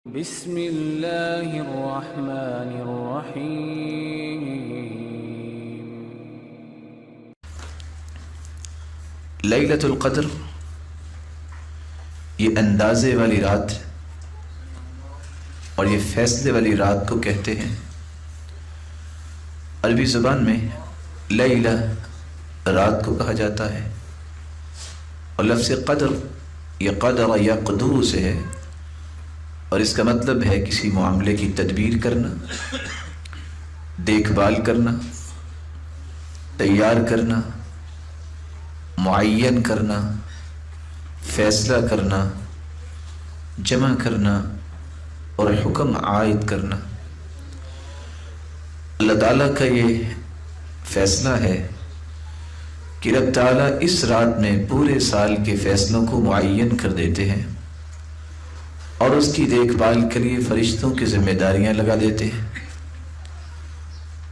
بسم اللہ الرحمن الرحیم۔ لیلۃ القدر یہ اندازے والی رات اور یہ فیصلے والی رات کو کہتے ہیں۔ عربی زبان میں لیلہ رات کو کہا جاتا ہے، اور لفظ قدر یہ قدر یا قدور سے ہے، اور اس کا مطلب ہے کسی معاملے کی تدبیر کرنا، دیکھ بھال کرنا، تیار کرنا، معین کرنا، فیصلہ کرنا، جمع کرنا اور حکم عائد کرنا۔ اللہ تعالیٰ کا یہ فیصلہ ہے کہ رب تعالیٰ اس رات میں پورے سال کے فیصلوں کو معین کر دیتے ہیں، اور اس کی دیکھ بھال کے لیے فرشتوں کی ذمہ داریاں لگا دیتے ہیں،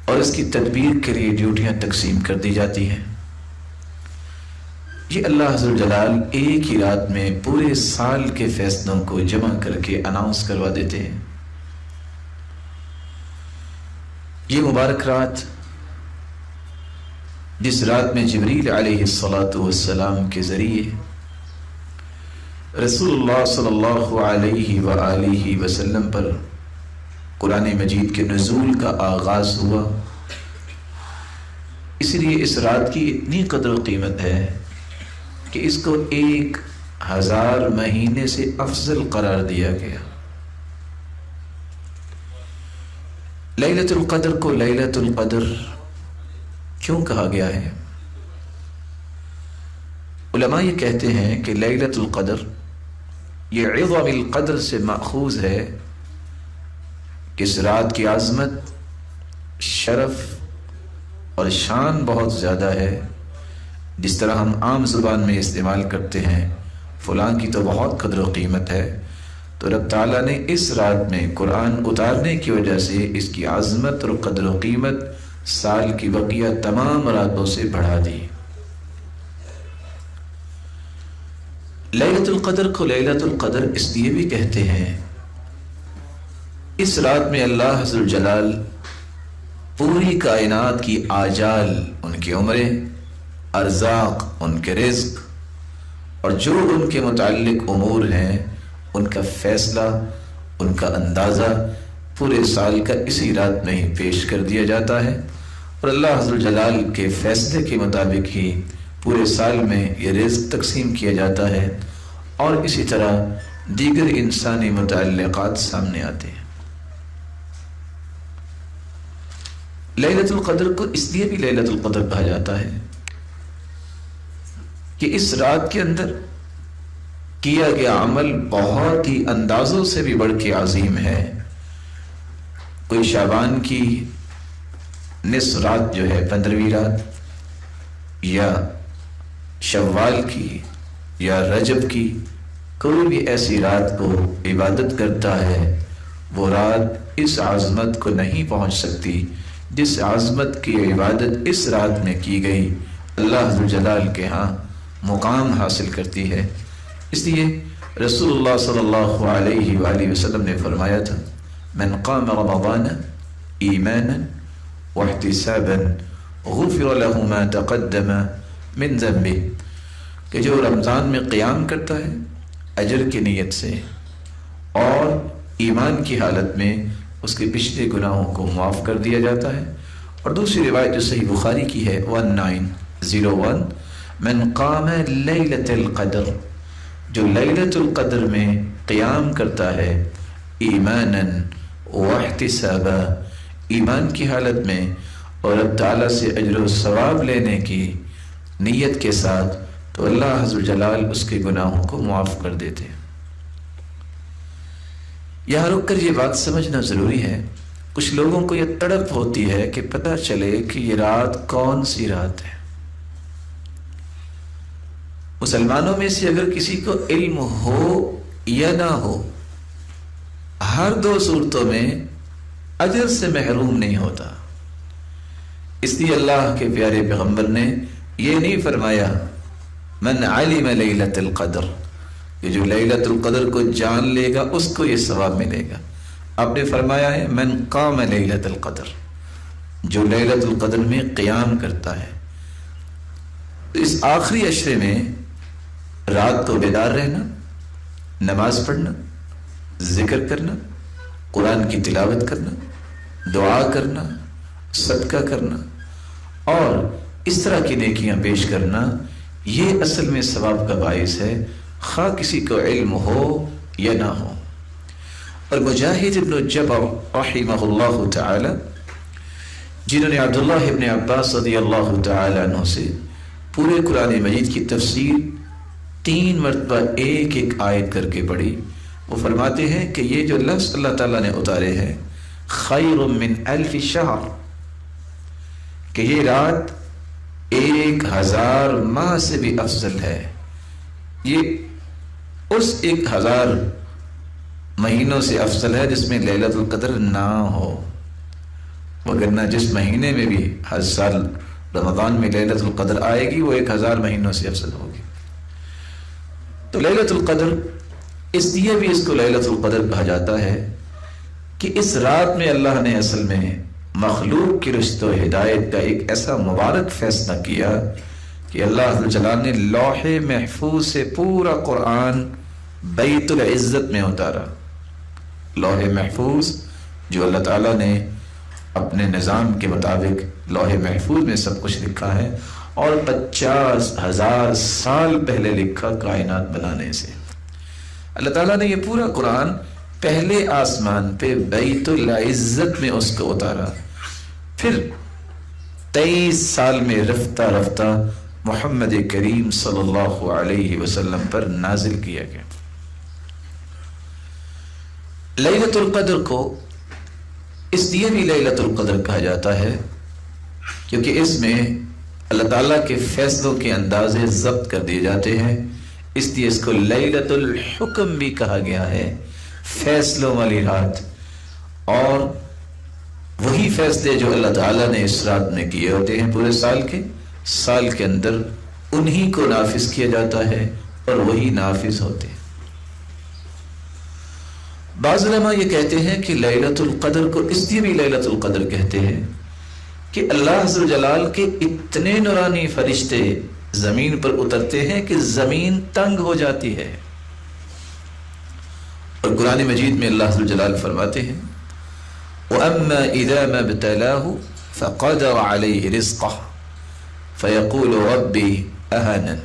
اور اس کی تدبیر کے لیے ڈیوٹیاں تقسیم کر دی جاتی ہیں۔ یہ اللہ عز و جلال ایک ہی رات میں پورے سال کے فیصلوں کو جمع کر کے اناؤنس کروا دیتے ہیں۔ یہ مبارک رات، جس رات میں جبریل علیہ السلام کے ذریعے رسول اللہ صلی اللہ علیہ وآلہ وسلم پر قرآن مجید کے نزول کا آغاز ہوا، اس لیے اس رات کی اتنی قدر و قیمت ہے کہ اس کو 1000 مہینے سے افضل قرار دیا گیا۔ لیلۃ القدر کو لیلۃ القدر کیوں کہا گیا ہے؟ علماء یہ کہتے ہیں کہ لیلۃ القدر یہ عظم القدر سے ماخوذ ہے کہ اس رات کی عظمت، شرف اور شان بہت زیادہ ہے۔ جس طرح ہم عام زبان میں استعمال کرتے ہیں فلاں کی تو بہت قدر و قیمت ہے، تو رب تعالیٰ نے اس رات میں قرآن اتارنے کی وجہ سے اس کی عظمت اور قدر و قیمت سال کی بقیہ تمام راتوں سے بڑھا دی۔ لیلۃ القدر کو لیلۃ القدر اس لیے بھی کہتے ہیں، اس رات میں اللہ عز و جلال پوری کائنات کی آجال، ان کی عمریں، ارزاق، ان کے رزق اور جو ان کے متعلق امور ہیں، ان کا فیصلہ، ان کا اندازہ پورے سال کا اسی رات میں ہی پیش کر دیا جاتا ہے، اور اللہ عز و جلال کے فیصلے کے مطابق ہی پورے سال میں یہ رزق تقسیم کیا جاتا ہے، اور اسی طرح دیگر انسانی متعلقات سامنے آتے ہیں۔ لیلۃ القدر کو اس لیے بھی لیلۃ القدر کہا جاتا ہے کہ اس رات کے اندر کیا گیا عمل بہت ہی اندازوں سے بھی بڑھ کے عظیم ہے۔ کوئی شعبان کی نصف رات جو ہے 15ویں رات، یا شوال کی یا رجب کی کوئی بھی ایسی رات کو عبادت کرتا ہے، وہ رات اس عظمت کو نہیں پہنچ سکتی جس عظمت کی عبادت اس رات میں کی گئی اللہ عز و جلال کے ہاں مقام حاصل کرتی ہے۔ اس لیے رسول اللہ صلی اللہ علیہ وآلہ وسلم نے فرمایا تھا، من قام رمضان ایمانا واحتسابا غفر له ما تقدم من ذنبه، کہ جو رمضان میں قیام کرتا ہے اجر کی نیت سے اور ایمان کی حالت میں، اس کے پچھلے گناہوں کو معاف کر دیا جاتا ہے۔ اور دوسری روایت جو صحیح بخاری کی ہے 1901، من قام لیلۃ القدر، جو لیلۃ القدر میں قیام کرتا ہے ایمانا واحتسابا، ایمان کی حالت میں اور رب تعالیٰ سے اجر و ثواب لینے کی نیت کے ساتھ، تو اللہ عز و جلال اس کے گناہوں کو معاف کر دیتے ہیں۔ یہاں رک کر یہ بات سمجھنا ضروری ہے، کچھ لوگوں کو یہ تڑپ ہوتی ہے کہ پتہ چلے کہ یہ رات کون سی رات ہے۔ مسلمانوں میں سے اگر کسی کو علم ہو یا نہ ہو، ہر 2 صورتوں میں اجر سے محروم نہیں ہوتا۔ اس لیے اللہ کے پیارے پیغمبر نے یہ نہیں فرمایا من علم لیلۃ القدر، کہ جو لیلۃ القدر کو جان لے گا اس کو یہ ثواب ملے گا. آپ نے فرمایا ہے من قام لیلۃ القدر، جو لیلۃ القدر میں قیام کرتا ہے. اس آخری عشرے میں رات کو بیدار رہنا، نماز پڑھنا، ذکر کرنا، قرآن کی تلاوت کرنا، دعا کرنا، صدقہ کرنا اور اس طرح کی نیکیاں پیش کرنا، یہ اصل میں ثواب کا باعث ہے، خواہ کسی کو علم ہو یا نہ ہو. اور مجاہد ابن جبر رحمہ اللہ تعالی، جنہوں نے عبداللہ ابن عباس رضی اللہ تعالی عنہ سے پورے قرآن مجید کی تفسیر 3 مرتبہ ایک ایک آیت کر کے پڑھی، وہ فرماتے ہیں کہ یہ جو لفظ اللہ تعالیٰ نے اتارے ہیں خیر من 1000 شہر، کہ یہ رات 1000 ماہ سے بھی افضل ہے. یہ اس 1000 مہینوں سے افضل ہے جس میں لیلۃ القدر نہ ہو، وگرنہ جس مہینے میں بھی ہر سال رمضان میں لیلۃ القدر آئے گی وہ 1000 مہینوں سے افضل ہوگی. تو لیلۃ القدر اس لیے بھی اس کو لیلۃ القدر کہا جاتا ہے کہ اس رات میں اللہ نے اصل میں مخلوق کی رشد و ہدایت کا ایک ایسا مبارک فیصلہ کیا کہ اللہ جلال نے لوح محفوظ سے پورا قرآن بیت العزت میں اتارا. لوح محفوظ جو اللہ تعالیٰ نے اپنے نظام کے مطابق لوح محفوظ میں سب کچھ لکھا ہے، اور 50,000 سال پہلے لکھا کائنات بنانے سے. اللہ تعالیٰ نے یہ پورا قرآن پہلے آسمان پہ بیت العزت میں اس کو اتارا، پھر 23 سال میں رفتہ رفتہ محمد کریم صلی اللہ علیہ وسلم پر نازل کیا گیا. لیلۃ القدر کو اس لیے بھی لیلۃ القدر کہا جاتا ہے کیونکہ اس میں اللہ تعالیٰ کے فیصلوں کے اندازے ضبط کر دیے جاتے ہیں، اس لیے اس کو لیلۃ الحکم بھی کہا گیا ہے، فیصلوں والی رات. اور وہی فیصلے جو اللہ تعالیٰ نے اس رات میں کیے ہوتے ہیں پورے سال کے اندر انہی کو نافذ کیا جاتا ہے اور وہی نافذ ہوتے ہیں. بعض علماء یہ کہتے ہیں کہ لیلۃ القدر کو اس لیے بھی لیلۃ القدر کہتے ہیں کہ اللہ عز و جلال کے اتنے نورانی فرشتے زمین پر اترتے ہیں کہ زمین تنگ ہو جاتی ہے. اور قرآن مجید میں اللہ عز و جلال فرماتے ہیں وَأَمَّا إِذَا مَا ابْتَلَاهُ فَقَدَرَ عَلَيْهِ رِزْقَهُ فَيَقُولُ رَبِّي أَهَانَنِ.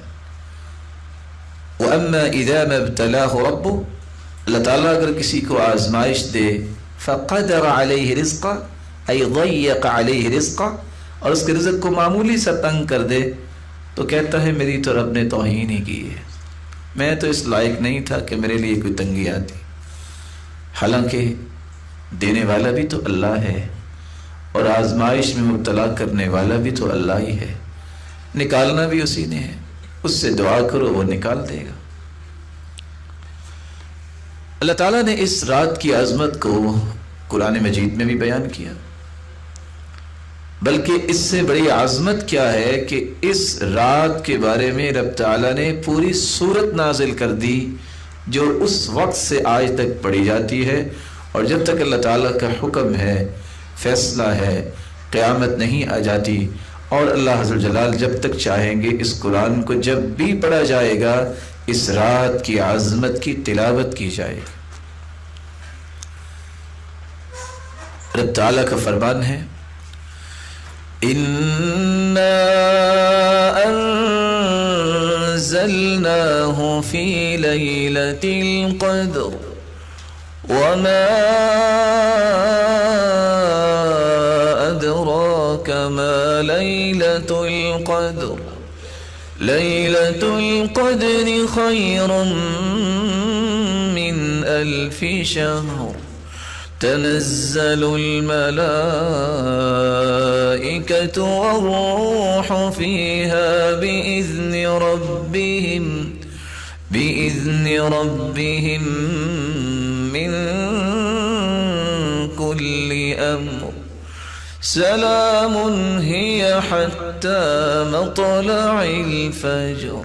وَأَمَّا إِذَا مَا ابْتَلَاهُ رَبُّهُ، اللہ تعالیٰ اگر کسی کو آزمائش دے فَقَدَرَ عَلَيْهِ رِزْقَهُ أي ضيق عليه رزقه، اور اس کے رزق کو معمولی سا تنگ کر دے تو کہتا ہے میری تو رب نے توہین ہی کی ہے، میں تو اس لائق نہیں تھا کہ میرے لیے کوئی تنگی آتی. حالانکہ دینے والا بھی تو اللہ ہے اور آزمائش میں مبتلا کرنے والا بھی تو اللہ ہی ہے، نکالنا بھی اسی نے ہے. اس سے دعا کرو وہ نکال دے گا. اللہ تعالیٰ نے اس رات کی عظمت کو قرآن مجید میں بھی بیان کیا، بلکہ اس سے بڑی عظمت کیا ہے کہ اس رات کے بارے میں رب تعالیٰ نے پوری سورت نازل کر دی جو اس وقت سے آج تک پڑھی جاتی ہے، اور جب تک اللہ تعالیٰ کا حکم ہے، فیصلہ ہے، قیامت نہیں آ جاتی. اور اللہ عز و جلال جب تک چاہیں گے اس قرآن کو جب بھی پڑھا جائے گا اس رات کی عظمت کی تلاوت کی جائے گی. رب تعالیٰ کا فرمان ہے اِنَّا أَنزَلْنَاهُ فِي لَيْلَةِ الْقَدْرِ وَمَا أَدْرَاكَ مَا لَيْلَةُ الْقَدْرِ لَيْلَةُ الْقَدْرِ خَيْرٌ مِّنْ 1000 شَهْرٍ تنزل الملائكة والروح فيها بإذن ربهم من كل أمر سلام هي حتى مطلع الفجر.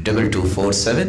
2247।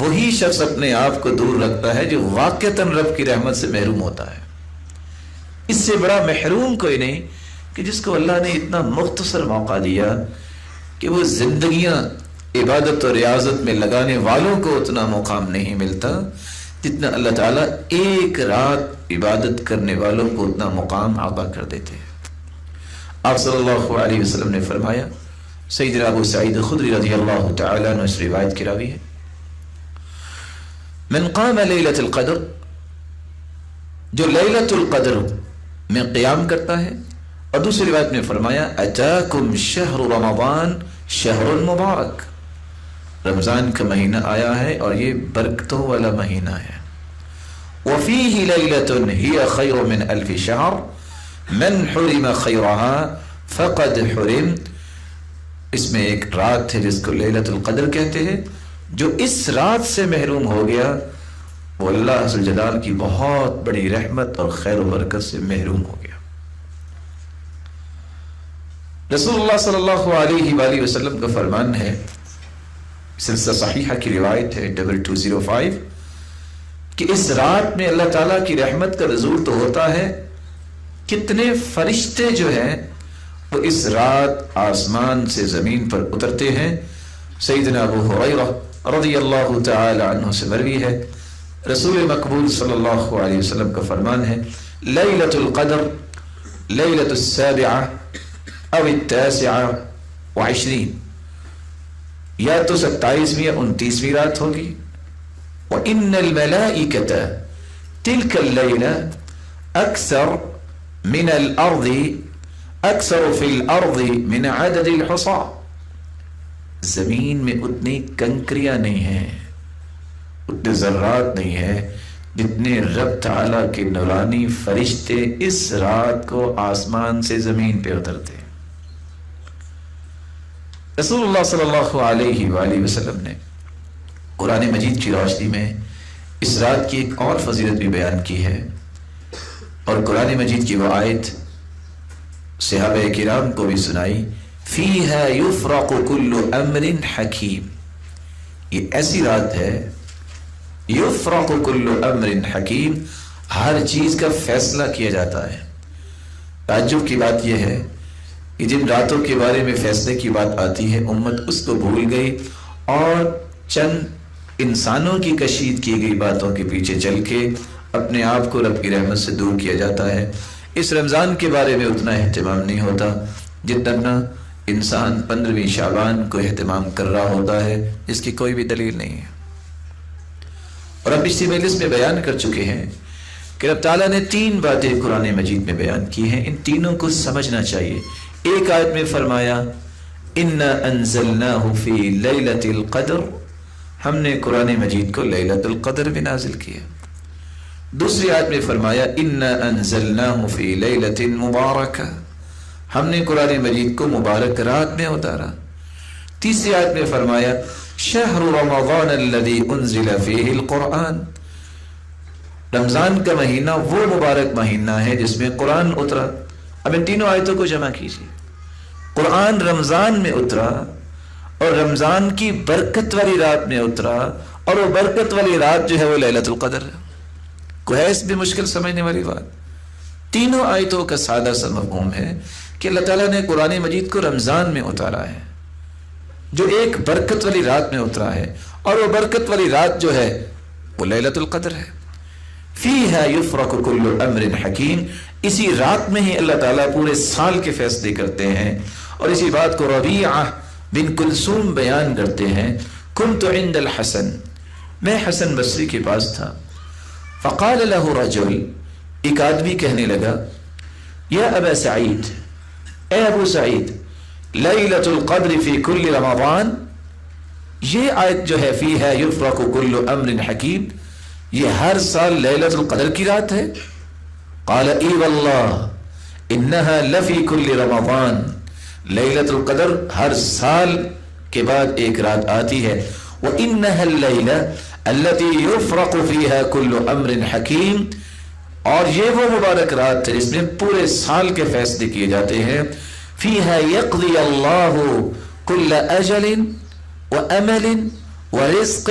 وہی شخص اپنے آپ کو دور رکھتا ہے جو واقعتاً رب کی رحمت سے محروم ہوتا ہے۔ اس سے بڑا محروم کوئی نہیں کہ جس کو اللہ نے اتنا مختصر موقع دیا کہ وہ زندگیاں عبادت اور ریاضت میں لگانے والوں کو اتنا مقام نہیں ملتا جتنا اللہ تعالیٰ ایک رات عبادت کرنے والوں کو اتنا مقام عطا کر دیتے ہیں۔ آپ صلی اللہ علیہ وسلم نے فرمایا، سیدنا ابو سعید خدری رضی اللہ تعالیٰ عنہ اس روایت کی راوی ہے، من قام لیلۃ القدر، جو لیلۃ القدر میں قیام کرتا ہے، اور دوسری روایت میں فرمایا اتاکم شہر رمضان شہر مبارک، رمضان کا مہینہ آیا ہے اور یہ برکتوں والا مہینہ ہے، وفیہ لیلۃ ہی خیر من الف شہر من حرم خیرها فقد حرم، اس میں ایک رات ہے جس کو لیلۃ القدر کہتے ہیں، جو اس رات سے محروم ہو گیا وہ اللہ ذو الجلال کی بہت بڑی رحمت اور خیر و برکت سے محروم ہو گیا۔ رسول اللہ صلی اللہ علیہ وآلہ وسلم کا فرمان ہے، سلسلہ صحیحہ کی روایت ہے 2205، کہ اس رات میں اللہ تعالیٰ کی رحمت کا نزول تو ہوتا ہے، کتنے فرشتے جو ہیں وہ اس رات آسمان سے زمین پر اترتے ہیں۔ سیدنا ابو ہریرہ رضی اللہ تعالی عنہ سے مروی ہے، رسول مقبول صلی اللہ علیہ وسلم کا فرمان ہے، لیلۃ القدر لیلۃ السابعہ او التاسعہ وعشرین، یا تو 27ویں یا 29ویں رات ہوگی، وَإِنَّ الْمَلَائِكَةَ تِلْكَ اللَّيْلَةَ أَكْثَرُ مِنَ الْأَرْضِ أَكْثَرُ فِي الْأَرْضِ مِنْ عَدَدِ الْحُصَى، زمین میں اتنی کنکریاں نہیں ہیں، اتنے ذرات نہیں ہیں جتنے رب تعالیٰ کے نورانی فرشتے اس رات کو آسمان سے زمین پہ اترتے ہیں۔ رسول اللہ صلی اللہ علیہ وآلہ وسلم نے قرآن مجید کی روشنی میں اس رات کی ایک اور فضیلت بھی بیان کی ہے، اور قرآن مجید کی وہ آیت صحابہ کرام کو بھی سنائی، فیہا یفرق کل امر حکیم، یہ ایسی رات ہے یفرق کل امر حکیم، ہر چیز کا فیصلہ کیا جاتا ہے۔ تعجب کی بات یہ ہے کہ جن راتوں کے بارے میں فیصلے کی بات آتی ہے امت اس کو بھول گئی اور چند انسانوں کی کشید کی گئی باتوں کے پیچھے چل کے اپنے آپ کو رب کی رحمت سے دور کیا جاتا ہے۔ اس رمضان کے بارے میں اتنا اہتمام نہیں ہوتا جتنا انسان 15ویں شعبان کو اہتمام کر رہا ہوتا ہے، جس کی کوئی بھی دلیل نہیں ہے۔ اور اب اسی مجلس میں بیان کر چکے ہیں کہ رب تعالیٰ نے 3 باتیں قرآن مجید میں بیان کی ہیں، ان تینوں کو سمجھنا چاہیے۔ ایک آیت میں فرمایا اِنَّا أَنزَلْنَاهُ فِي لَيْلَةِ الْقَدْرِ، ہم نے قرآن مجید کو لیلۃ القدر میں نازل کیا۔ دوسری آیت میں فرمایا اِنَّا أَنزَلْنَاهُ فِي لَيْلَةٍ مُبَارَكَةٍ، ہم نے قرآن مجید کو مبارک رات میں اتارا۔ تیسری آیت میں فرمایا شہر رمضان الذي انزل فيه القرآن، رمضان کا مہینہ وہ مبارک مہینہ ہے جس میں قرآن اترا۔ اب ان تینوں آیتوں کو جمع کیجیے، قرآن رمضان میں اترا اور رمضان کی برکت والی رات میں اترا، اور وہ برکت والی رات جو ہے وہ لیلۃ القدر ہے۔ کوئی ہے اس بھی مشکل سمجھنے والی بات؟ تینوں آیتوں کا سادہ سا مفہوم ہے کہ اللہ تعالیٰ نے قرآن مجید کو رمضان میں اتارا ہے، جو ایک برکت والی رات میں اترا ہے، اور وہ برکت والی رات جو ہے وہ لیلۃ القدر ہے۔ فیہا یفرق کل امر حکیم، اسی رات میں ہی اللہ تعالیٰ پورے سال کے فیصلے کرتے ہیں، اور اسی بات کو ربیعہ بن کلثوم بیان کرتے ہیں، کنت عند الحسن، میں حسن بصری کے پاس تھا، فقال له رجل، ایک آدمی کہنے لگا، یا ابا سعید، اے ابو سعید، لیلۃ القدر فی کل رمضان، یہ آیت جو ہے فیہا یفرق کل امر حکیم، یہ ہر سال لیلۃ القدر کی رات ہے؟ قال ای واللہ انہا لفی کل رمضان، لیلۃ القدر ہر سال کے بعد ایک رات آتی ہے، وانہا اللیلہ التی یفرق فیہا کل امر حکیم، اور یہ وہ مبارک رات ہے جس میں پورے سال کے فیصلے کیے جاتے ہیں، فیہا یقضی اللہ کل اجل وامل ورزق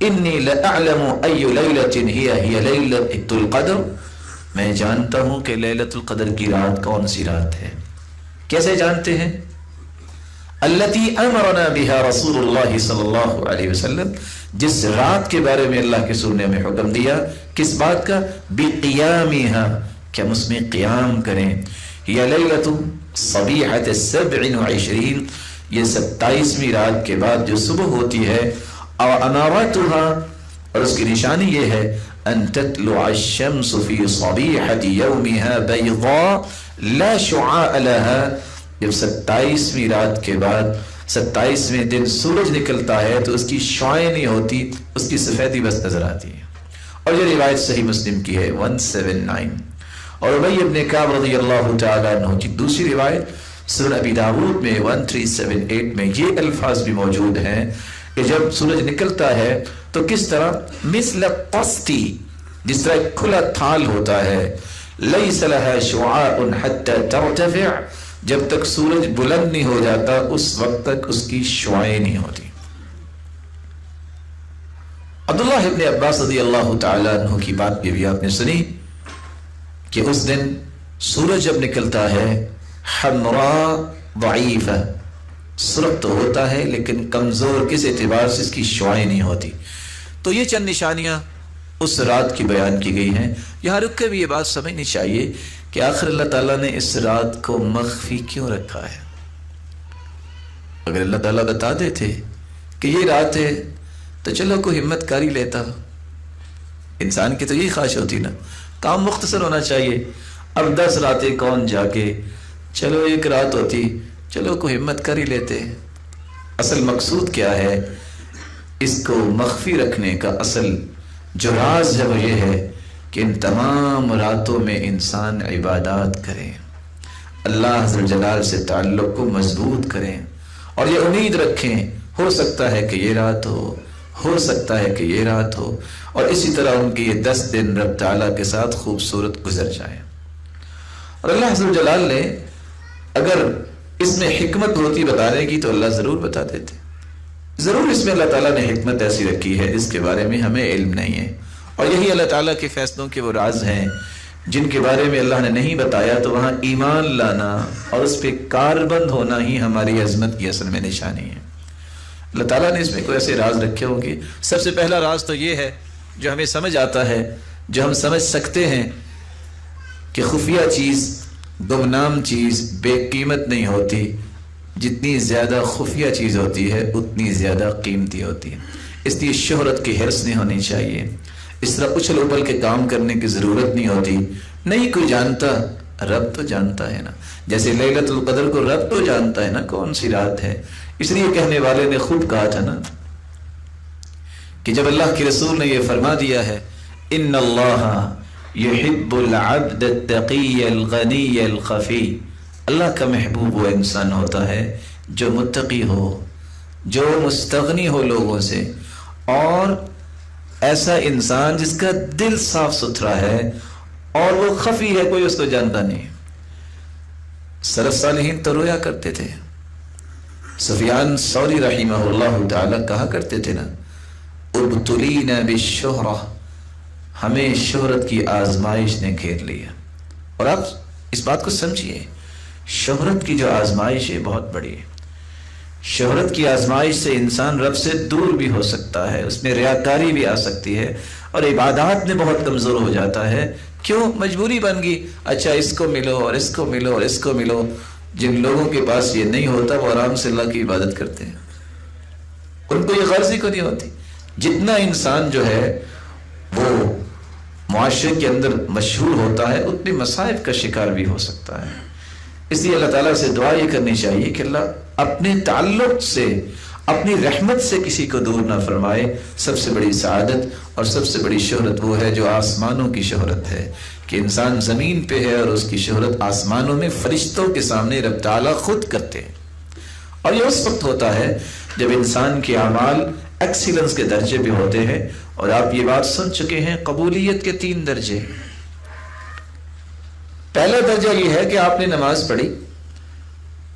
انی لأعلم ای لیلۃ ہی لیلۃ القدر، میں جانتا ہوں کہ لیلۃ القدر کی رات کون سی رات ہے۔ کیسے جانتے ہیں؟ التی امرنا بها رسول اللہ صلی اللہ علیہ وسلم، جس رات کے بارے میں اللہ کے رسول نے ہمیں حکم دیا، کس بات کا؟ بقیامها، کہ ہم اس میں قیام کریں۔ یہ لیلۃ صبیحۃ 27، یہ 27ویں رات کے بعد جو صبح ہوتی ہے، اور امارتها، اور اس کی نشانی یہ ہے، ان تطلع الشمس فی صبیحۃ یومها بیضاء لا شعاع لها، جب 27ویں رات کے بعد 27ویں دن سورج نکلتا ہے تو اس کی شعاعیں نہیں ہوتی، اس کی سفیدی بس نظر آتی ہے۔ اور یہ روایت صحیح مسلم کی ہے 179۔ اور ابی ابن کعب رضی اللہ تعالیٰ عنہ کی دوسری روایت سنن ابی داؤد میں 1378 میں یہ الفاظ بھی موجود ہیں کہ جب سورج نکلتا ہے تو کس طرح؟ مثل قسطی، جس طرح ایک کھلا تھال ہوتا ہے، لیس لها شعاع حتى ترتفع، جب تک سورج بلند نہیں ہو جاتا اس وقت تک اس کی شعاعیں نہیں ہوتی۔ عبداللہ ابن عباس رضی اللہ تعالیٰ عنہ کی بات بھی آپ نے سنی کہ اس دن سورج جب نکلتا ہے حمراء ضعیفہ، سرخ تو ہوتا ہے لیکن کمزور، کس اعتبار سے؟ اس کی شعاعیں نہیں ہوتی۔ تو یہ چند نشانیاں اس رات کی بیان کی گئی ہیں۔ یہاں رک کے بھی یہ بات سمجھنی چاہیے کہ آخر اللہ تعالیٰ نے اس رات کو مخفی کیوں رکھا ہے؟ اگر اللہ تعالیٰ بتا دیتے کہ یہ رات ہے تو چلو کوئی ہمت کاری لیتا، انسان کی تو یہی خواہش ہوتی نا، کام مختصر ہونا چاہیے۔ اب 10 راتیں کون جا کے، چلو ایک رات ہوتی، چلو کوئی ہمت کر ہی لیتے۔ اصل مقصود کیا ہے؟ اس کو مخفی رکھنے کا اصل جو راز ہے وہ یہ ہے کہ ان تمام راتوں میں انسان عبادات کریں، اللہ عز و جلال سے تعلق کو مضبوط کریں، اور یہ امید رکھیں ہو سکتا ہے کہ یہ رات ہو سکتا ہے کہ یہ رات ہو، اور اسی طرح ان کی یہ 10 دن رب تعالیٰ کے ساتھ خوبصورت گزر جائیں۔ اور اللہ عز و جلال نے اگر اس میں حکمت ہوتی بتانے کی تو اللہ ضرور بتا دیتے، ضرور اس میں اللہ تعالیٰ نے حکمت ایسی رکھی ہے جس کے بارے میں ہمیں علم نہیں ہے، اور یہی اللہ تعالیٰ کے فیصلوں کے وہ راز ہیں جن کے بارے میں اللہ نے نہیں بتایا، تو وہاں ایمان لانا اور اس پہ کاربند ہونا ہی ہماری عظمت کی اصل میں نشانی ہے۔ اللہ تعالیٰ نے اس میں کوئی ایسے راز رکھے ہوں گے۔ سب سے پہلا راز تو یہ ہے جو ہمیں سمجھ آتا ہے، جو ہم سمجھ سکتے ہیں کہ خفیہ چیز، گمنام چیز بے قیمت نہیں ہوتی، جتنی زیادہ خفیہ چیز ہوتی ہے اتنی زیادہ قیمتی ہوتی ہے۔ اس لیے شہرت کی حرص نہیں ہونی چاہیے، اس طرح اچھل ابل کے کام کرنے کی ضرورت نہیں ہوتی۔ نہیں کوئی جانتا، رب تو جانتا ہے نا، جیسے لیلۃ القدر کو رب تو جانتا ہے نا کون سی رات ہے۔ اس لیے کہنے والے نے خوب کہا تھا نا کہ جب اللہ کے رسول نے یہ فرما دیا ہے ان اللہ یحب العبد التقی الغنی الخفی، اللہ کا محبوب وہ انسان ہوتا ہے جو متقی ہو، جو مستغنی ہو لوگوں سے، اور ایسا انسان جس کا دل صاف ستھرا ہے اور وہ خفی ہے، کوئی اس کو جانتا نہیں۔ سلف صالحین تو رویا کرتے تھے، سفیان ثوری رحمہ اللہ تعالی کہا کرتے تھے نا ابتلینا بالشہرہ، ہمیں شہرت کی آزمائش نے گھیر لیا۔ اور آپ اس بات کو سمجھیے، شہرت کی جو آزمائش ہے بہت بڑی ہے۔ شہرت کی آزمائش سے انسان رب سے دور بھی ہو سکتا ہے، اس میں ریاکاری بھی آ سکتی ہے، اور عبادات میں بہت کمزور ہو جاتا ہے۔ کیوں؟ مجبوری بن گئی، اچھا اس کو ملو اور اس کو ملو اور اس کو ملو۔ جن لوگوں کے پاس یہ نہیں ہوتا وہ آرام سے اللہ کی عبادت کرتے ہیں، ان کو یہ غرض ہی کو نہیں ہوتی۔ جتنا انسان جو ہے وہ معاشرے کے اندر مشہور ہوتا ہے اتنے مصائب کا شکار بھی ہو سکتا ہے۔ اس لیے اللہ تعالیٰ سے دعا یہ کرنی چاہیے کہ اللہ اپنے تعلق سے، اپنی رحمت سے کسی کو دور نہ فرمائے۔ سب سے بڑی سعادت اور سب سے بڑی شہرت وہ ہے جو آسمانوں کی شہرت ہے، کہ انسان زمین پہ ہے اور اس کی شہرت آسمانوں میں فرشتوں کے سامنے رب تعالیٰ خود کرتے ہیں۔ اور یہ اس وقت ہوتا ہے جب انسان کے اعمال ایکسیلنس کے درجے پہ ہوتے ہیں۔ اور آپ یہ بات سن چکے ہیں، قبولیت کے 3 درجے۔ پہلا درجہ یہ ہے کہ آپ نے نماز پڑھی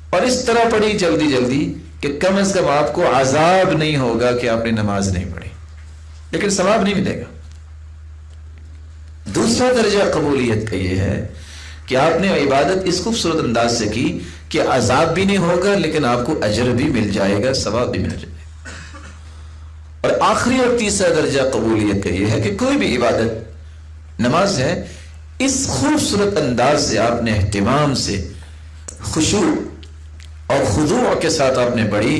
اور اس طرح پڑھی جلدی جلدی کہ کم از کم آپ کو عذاب نہیں ہوگا کہ آپ نے نماز نہیں پڑھی۔ لیکن ثواب نہیں ملے گا۔ دوسرا درجہ قبولیت کا یہ ہے کہ آپ نے عبادت اس خوبصورت انداز سے کی کہ عذاب بھی نہیں ہوگا لیکن آپ کو اجر بھی مل جائے گا، ثواب بھی مل جائے گا۔ اور آخری اور تیسرا درجہ قبولیت کا یہ ہے کہ کوئی بھی عبادت، نماز ہے، اس خوبصورت انداز سے آپ نے اہتمام سے، خشوع اور خضوع کے ساتھ آپ نے پڑھی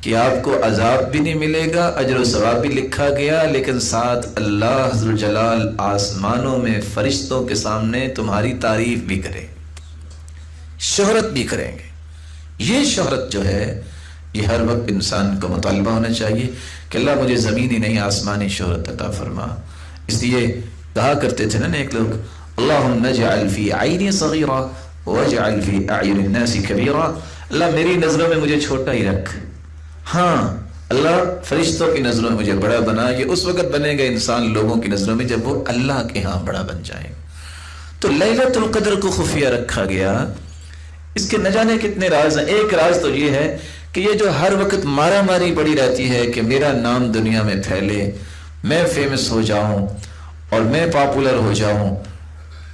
کہ آپ کو عذاب بھی نہیں ملے گا، اجر و ثواب بھی لکھا گیا، لیکن ساتھ اللہ ذوالجلال آسمانوں میں فرشتوں کے سامنے تمہاری تعریف بھی کرے، شہرت بھی کریں گے۔ یہ شہرت جو ہے یہ ہر وقت انسان کو مطالبہ ہونا چاہیے کہ اللہ مجھے زمینی نہیں آسمانی شہرت عطا فرما۔ اس لیے کہا کرتے تھے نا ایک لوگ، اللہم اجعل فی عینی صغیرہ واجعل فی اعین الناس کبیرہ، اللہ میری نظروں میں مجھے چھوٹا ہی رکھ، ہاں اللہ فرشتوں کی نظروں میں مجھے بڑا بنا۔ یہ اس وقت بنے گا انسان لوگوں کی نظروں میں جب وہ اللہ کے ہاں بڑا بن جائے۔ تو لیلۃ القدر کو خفیہ رکھا گیا، اس کے نہ جانے کتنے راز ہیں۔ ایک راز تو یہ ہے کہ یہ جو ہر وقت مارا ماری پڑی رہتی ہے کہ میرا نام دنیا میں پھیلے، میں فیمس ہو جاؤں اور میں پاپولر ہو جاؤں،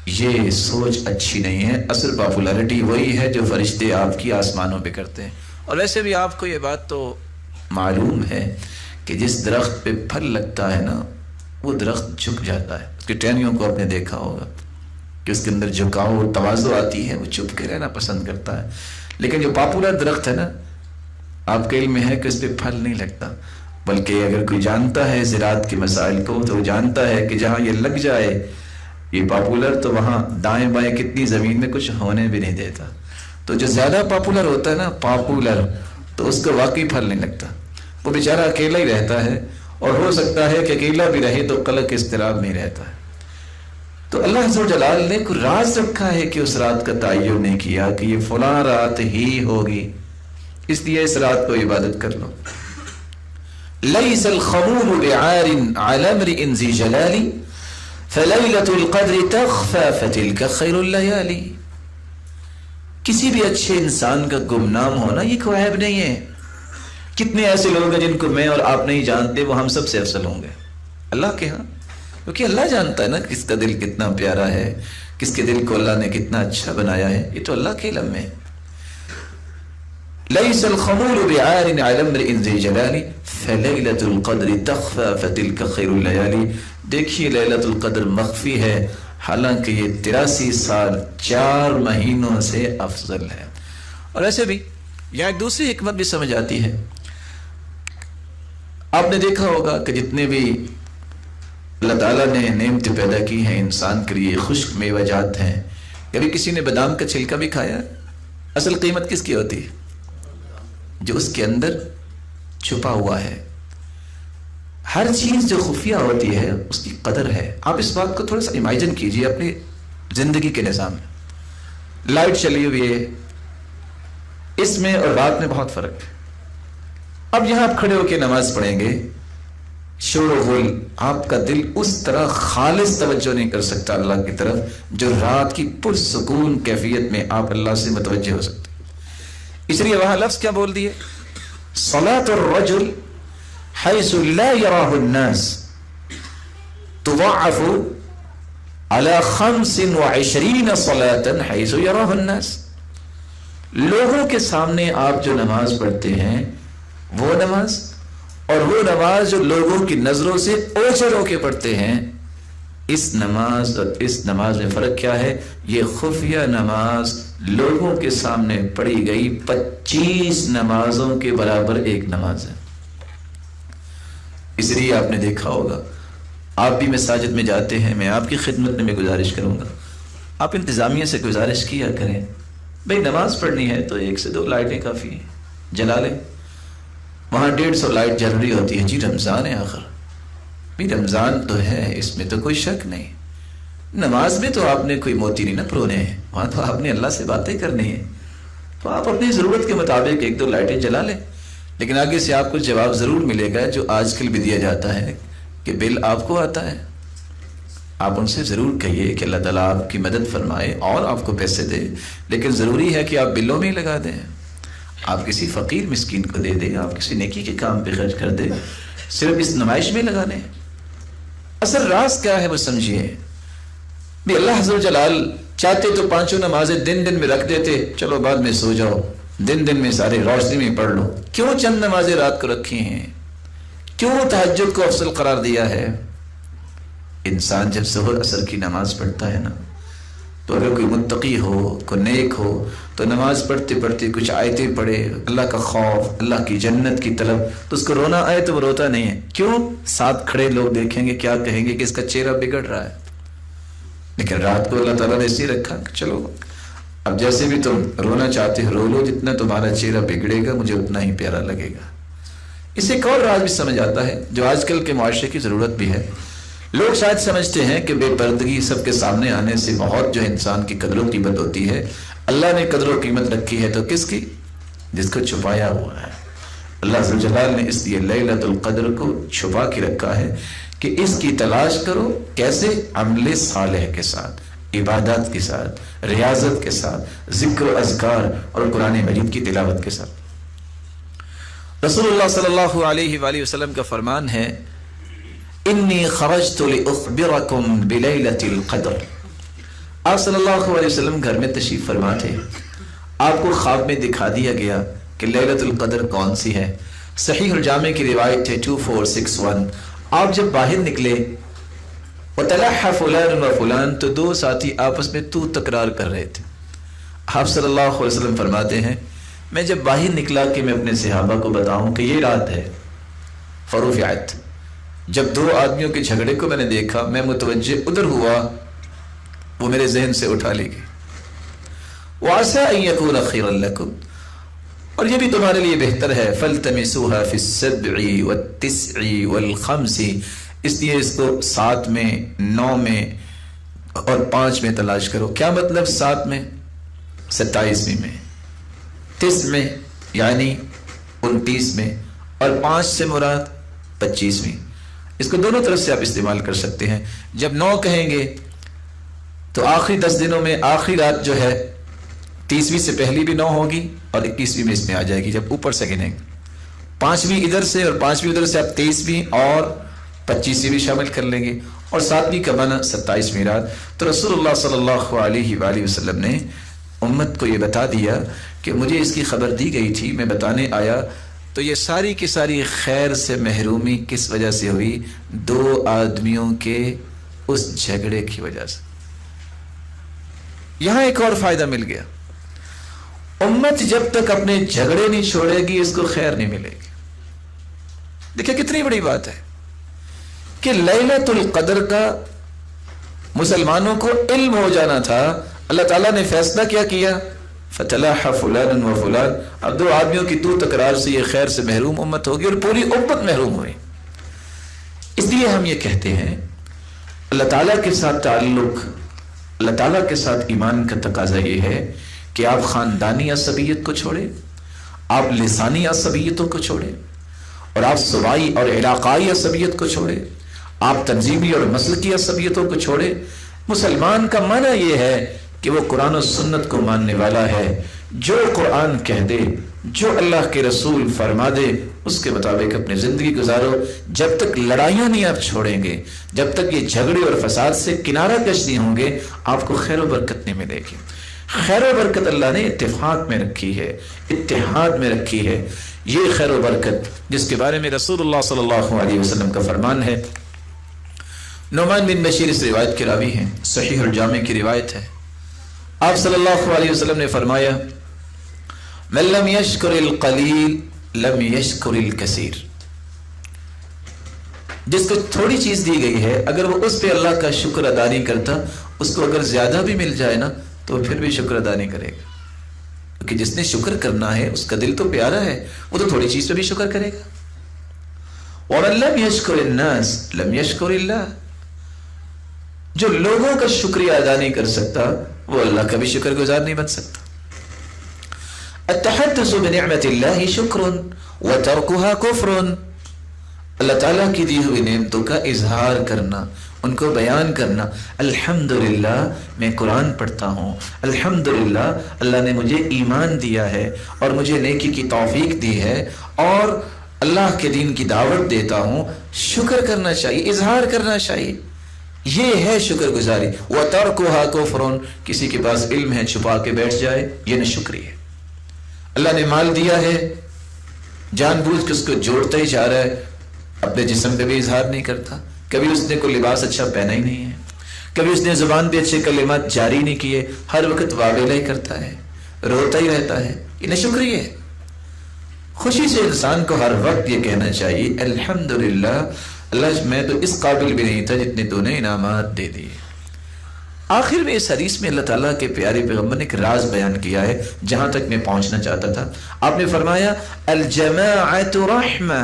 یہ سوچ اچھی نہیں ہے۔ اصل پاپولرٹی وہی ہے جو فرشتے آپ کی آسمانوں پہ کرتے ہیں۔ اور ویسے بھی آپ کو یہ بات تو معلوم ہے کہ جس درخت پہ پھل لگتا ہے نا وہ درخت جھک جاتا ہے۔ اس کی ٹہنیوں کو آپ نے دیکھا ہوگا کہ اس کے اندر جھکاؤ اور تواضع آتی ہے، وہ چھپ کے رہنا پسند کرتا ہے۔ لیکن جو پاپولر درخت ہے نا، آپ کے علم میں ہے کہ اس پہ پھل نہیں لگتا، بلکہ اگر کوئی جانتا ہے زراعت کے مسائل کو تو وہ جانتا ہے کہ جہاں یہ لگ جائے یہ پاپولر تو وہاں دائیں بائیں کتنی زمین میں کچھ ہونے بھی نہیں دیتا۔ تو جو زیادہ پاپولر ہوتا ہے نا، پاپولر، تو اس کو واقعی پھل نہیں لگتا، وہ بیچارہ اکیلا ہی رہتا ہے، اور ہو سکتا ہے کہ اکیلا بھی رہے تو قلق اضطراب میں رہتا ہے۔ تو اللہ عز و جلال نے کوئی راز رکھا ہے کہ اس رات کا تعین نہیں کیا کہ یہ فلاں رات ہی ہوگی، اس لیے اس رات کو عبادت کر لو۔ لیس الخمول بعار علی امرئ ذی جلال فلیلۃ القدر تخفی فتلک خیر اللیالی۔ کسی بھی اچھے انسان کا گمنام ہونا یہ کوئی عیب نہیں ہے۔ کتنے ایسے لوگ ہیں جن کو میں اور آپ نہیں جانتے، وہ ہم سب سے افضل ہوں گے اللہ کے ہاں، کیونکہ اللہ جانتا ہے نا کس کا دل کتنا پیارا ہے، کس کے دل کو اللہ نے کتنا اچھا بنایا ہے، یہ تو اللہ کے علم میں۔ لیس الخمول بعار علی امرئ ذی جلال فلیلۃ القدر تخفی فتلک خیر اللیالی۔ دیکھیے لیلۃ القدر مخفی ہے، حالانکہ یہ 83 سال 4 مہینوں سے افضل ہے۔ اور ایسے بھی یہاں ایک دوسری حکمت بھی سمجھ آتی ہے۔ آپ نے دیکھا ہوگا کہ جتنے بھی اللہ تعالیٰ نے نعمتیں پیدا کی ہیں انسان کے لیے، خشک میوہ جات ہیں، کبھی کسی نے بادام کا چھلکا بھی کھایا؟ اصل قیمت کس کی ہوتی ہے؟ جو اس کے اندر چھپا ہوا ہے۔ ہر چیز جو خفیہ ہوتی ہے اس کی قدر ہے۔ آپ اس بات کو تھوڑا سا امیجن کیجئے اپنی زندگی کے نظام میں۔ لائٹ چلی ہوئی ہے، اس میں اور رات میں بہت فرق ہے۔ اب یہاں آپ کھڑے ہو کے نماز پڑھیں گے، شور و غل، آپ کا دل اس طرح خالص توجہ نہیں کر سکتا اللہ کی طرف جو رات کی پرسکون کیفیت میں آپ اللہ سے متوجہ ہو سکتے۔ اس لیے وہاں لفظ کیا بول دیے؟ صلاۃ الرجل حیث لا یراہ الناس تضاعف علی 25 صلاۃ حیث یراہ الناس۔ لوگوں کے سامنے آپ جو نماز پڑھتے ہیں وہ نماز، اور وہ نماز جو لوگوں کی نظروں سے اوچر ہو کے پڑھتے ہیں، اس نماز اور اس نماز میں فرق کیا ہے؟ یہ خفیہ نماز لوگوں کے سامنے پڑھی گئی 25 نمازوں کے برابر ایک نماز ہے۔ اس لیے آپ نے دیکھا ہوگا، آپ بھی مساجد میں جاتے ہیں، میں آپ کی خدمت میں گزارش کروں گا، آپ انتظامیہ سے گزارش کیا کریں، بھئی نماز پڑھنی ہے تو 1 سے 2 لائٹیں کافی ہیں، جلا لیں۔ وہاں 150 لائٹ ضروری ہوتی ہے، جی رمضان ہے آخر، بھی رمضان تو ہے، اس میں تو کوئی شک نہیں۔ نماز میں تو آپ نے کوئی موتی نہیں نہ پرونے ہیں، وہاں تو آپ نے اللہ سے باتیں کرنی ہیں، تو آپ اپنی ضرورت کے مطابق 1-2 لائٹیں جلا لیں، لیکن آگے سے آپ کو جواب ضرور ملے گا جو آج کل بھی دیا جاتا ہے کہ بل آپ کو آتا ہے۔ آپ ان سے ضرور کہیے کہ اللہ تعالیٰ آپ کی مدد فرمائے اور آپ کو پیسے دے، لیکن ضروری ہے کہ آپ بلوں میں ہی لگا دیں، آپ کسی فقیر مسکین کو دے دیں، آپ کسی نیکی کے کام پہ خرچ کر دیں، صرف اس نمائش میں لگانے ہیں۔ اصل راز کیا ہے وہ سمجھیے. بھی اللہ عز و جلال چاہتے تو 5 نمازیں دن میں رکھ دیتے، چلو بعد میں سو جاؤ، دن میں سارے روشنی میں پڑھ لو. کیوں چند نمازیں رات کو رکھی ہیں؟ کیوں تہجد کو افضل قرار دیا ہے؟ انسان جب ظہر اثر کی نماز پڑھتا ہے نا، تو اگر کوئی متقی ہو، کوئی نیک ہو، تو نماز پڑھتے پڑھتے کچھ آیتیں پڑھے، اللہ کا خوف، اللہ کی جنت کی طلب، تو اس کو رونا آئے تو وہ روتا نہیں ہے. کیوں؟ ساتھ کھڑے لوگ دیکھیں گے، کیا کہیں گے کہ اس کا چہرہ بگڑ رہا ہے. لیکن رات کو اللہ تعالیٰ نے ایسے رکھا کہ چلو اب جیسے بھی تم رونا چاہتے ہو رو لو، جتنا تمہارا چہرہ بگڑے گا مجھے اتنا ہی پیارا لگے گا. اسے ایک اور راز بھی سمجھ آتا ہے جو آج کل کے معاشرے کی ضرورت بھی ہے. لوگ شاید سمجھتے ہیں کہ بے پردگی سب کے سامنے آنے سے بہت جو انسان کی قدر و قیمت ہوتی ہے. اللہ نے قدر و قیمت رکھی ہے تو کس کی؟ جس کو چھپایا ہوا ہے. اللہ عز و جلال نے اس لیے لیلۃ القدر کو چھپا کے رکھا ہے کہ اس کی تلاش کرو. کیسے؟ عمل صالح کے ساتھ، عبادات کے ساتھ، ریاضت کے ساتھ، ذکر و اذکار اور قرآن مجید کی تلاوت کے ساتھ. رسول اللہ صلی اللہ علیہ وآلہ وسلم کا فرمان ہے، انی خرجت لاخبرکم بلیلۃ القدر. آپ صلی اللہ علیہ وسلم گھر میں تشریف فرما تھے. آپ کو خواب میں دکھا دیا گیا کہ لیلۃ القدر کون سی ہے. صحیح الجامع کی روایت ہے 2461. آپ جب باہر نکلے وَتَلَحَّ فُلَانٌ وَفُلَانٌ تو 2 ساتھی آپس میں تکرار کر رہے تھے. آپ صلی اللہ علیہ وسلم فرماتے ہیں، میں جب باہر نکلا کہ میں اپنے صحابہ کو بتاؤں کہ یہ رات ہے، فرفعت. جب 2 آدمیوں کے جھگڑے کو میں نے دیکھا، میں متوجہ ادھر ہوا، وہ میرے ذہن سے اٹھا لی گئی. وَعَسَىٰ أَن يَكُونَ خَيْرًا لَكُمْ، اور یہ بھی تمہارے لیے بہتر ہے. فَالْتَمِسُوهَا فِي السَّبْعِ وَالتِّسْعِ وَالْخَمْسِ، اس لیے اس کو 7 میں، 9 میں اور 5 میں تلاش کرو. کیا مطلب 7 میں؟ 27ویں میں، 30 میں یعنی 29 میں، اور 5 سے مراد 25ویں. اس کو دونوں طرف سے آپ استعمال کر سکتے ہیں. جب 9 کہیں گے تو آخری 10 دنوں میں آخری رات جو ہے 30ویں سے پہلی بھی 9 ہوگی اور 21ویں میں اس میں آ جائے گی جب اوپر سے گنیں گے. 5ویں ادھر سے اور 5ویں ادھر سے آپ 23ویں اور 25ویں بھی شامل کر لیں گے، اور 7ویں کا معنی 27ویں رات. تو رسول اللہ صلی اللہ علیہ وآلہ وسلم نے امت کو یہ بتا دیا کہ مجھے اس کی خبر دی گئی تھی، میں بتانے آیا. تو یہ ساری کی ساری خیر سے محرومی کس وجہ سے ہوئی؟ 2 آدمیوں کے اس جھگڑے کی وجہ سے. یہاں ایک اور فائدہ مل گیا. امت جب تک اپنے جھگڑے نہیں چھوڑے گی اس کو خیر نہیں ملے گی. دیکھیں کتنی بڑی بات ہے کہ لیلۃ القدر کا مسلمانوں کو علم ہو جانا تھا. اللہ تعالیٰ نے فیصلہ کیا کیا؟ فَتَلَاحَ فُلَانٌ وَفُلَانٌ. اب 2 آدمیوں کی تکرار سے یہ خیر سے محروم امت ہوگی اور پوری امت محروم ہوئی. اس لیے ہم یہ کہتے ہیں اللہ تعالیٰ کے ساتھ تعلق، اللہ تعالیٰ کے ساتھ ایمان کا تقاضا یہ ہے کہ آپ خاندانی عصبیت کو چھوڑیں، آپ لسانی عصبیتوں کو چھوڑیں، اور آپ صوبائی اور علاقائی عصبیت کو چھوڑیں، آپ تنظیمی اور مسلکی عصبیتوں کو چھوڑیں. مسلمان کا معنی یہ ہے کہ وہ قرآن و سنت کو ماننے والا ہے. جو قرآن کہہ دے، جو اللہ کے رسول فرما دے، اس کے مطابق اپنی زندگی گزارو. جب تک لڑائیاں نہیں آپ چھوڑیں گے، جب تک یہ جھگڑے اور فساد سے کنارہ کش نہیں ہوں گے، آپ کو خیر و برکت نہیں ملے گی. خیر و برکت اللہ نے اتفاق میں رکھی ہے، اتحاد میں رکھی ہے. یہ خیر و برکت جس کے بارے میں رسول اللہ صلی اللہ علیہ وسلم کا فرمان ہے. نعمان بن بشیر اس روایت کے راوی ہیں، صحیح الجامع کی روایت ہے. آپ صلی اللہ علیہ وسلم نے فرمایا، من لم یشکر القلیل لم یشکر الکثیر. جس کو تھوڑی چیز دی گئی ہے اگر وہ اس پہ اللہ کا شکر ادا نہیں کرتا، اس کو اگر زیادہ بھی مل جائے نا تو پھر بھی شکر ادا نہیں کرے گا. کیونکہ جس نے شکر کرنا ہے اس کا دل تو پیارا ہے، وہ تو تھوڑی چیز پہ بھی شکر کرے گا. ومن لم یشکر الناس لم یشکر اللہ. جو لوگوں کا شکریہ ادا نہیں کر سکتا وہ اللہ کا بھی شکر گزار نہیں بن سکتا. التحدث بنعمت اللہ شکر وترکها کفر. اللہ تعالیٰ کی دی ہوئی نعمتوں کا اظہار کرنا، ان کو بیان کرنا. الحمدللہ میں قرآن پڑھتا ہوں، الحمدللہ اللہ نے مجھے ایمان دیا ہے اور مجھے نیکی کی توفیق دی ہے، اور اللہ کے دین کی دعوت دیتا ہوں، شکر کرنا چاہیے، اظہار کرنا چاہیے، یہ ہے شکر گزاری۔ وَتَرْكُهَا كُفْرٌ، کسی کے پاس علم ہے چھپا کے بیٹھ جائے، یہ نہ شکری ہے۔ اللہ نے مال دیا ہے، جان بوجھ کے اس کو جوڑتا ہی جا رہا ہے، اپنے جسم پہ بھی اظہار نہیں کرتا، کبھی اس نے کوئی لباس اچھا پہنا ہی نہیں ہے، کبھی اس نے زبان پہ اچھے کلمات جاری نہیں کیے، ہر وقت واویلا ہی کرتا ہے، روتا ہی رہتا ہے، یہ نہ شکری ہے۔ خوشی سے انسان کو ہر وقت یہ کہنا چاہیے الحمدللہ، اللہ میں تو اس قابل بھی نہیں تھا جتنے تو نے انعامات دے دیے۔ آخر میں اس حدیث میں اللہ تعالیٰ کے پیارے پیغمبر نے ایک راز بیان کیا ہے جہاں تک میں پہنچنا چاہتا تھا۔ آپ نے فرمایا الجماعت رحمہ،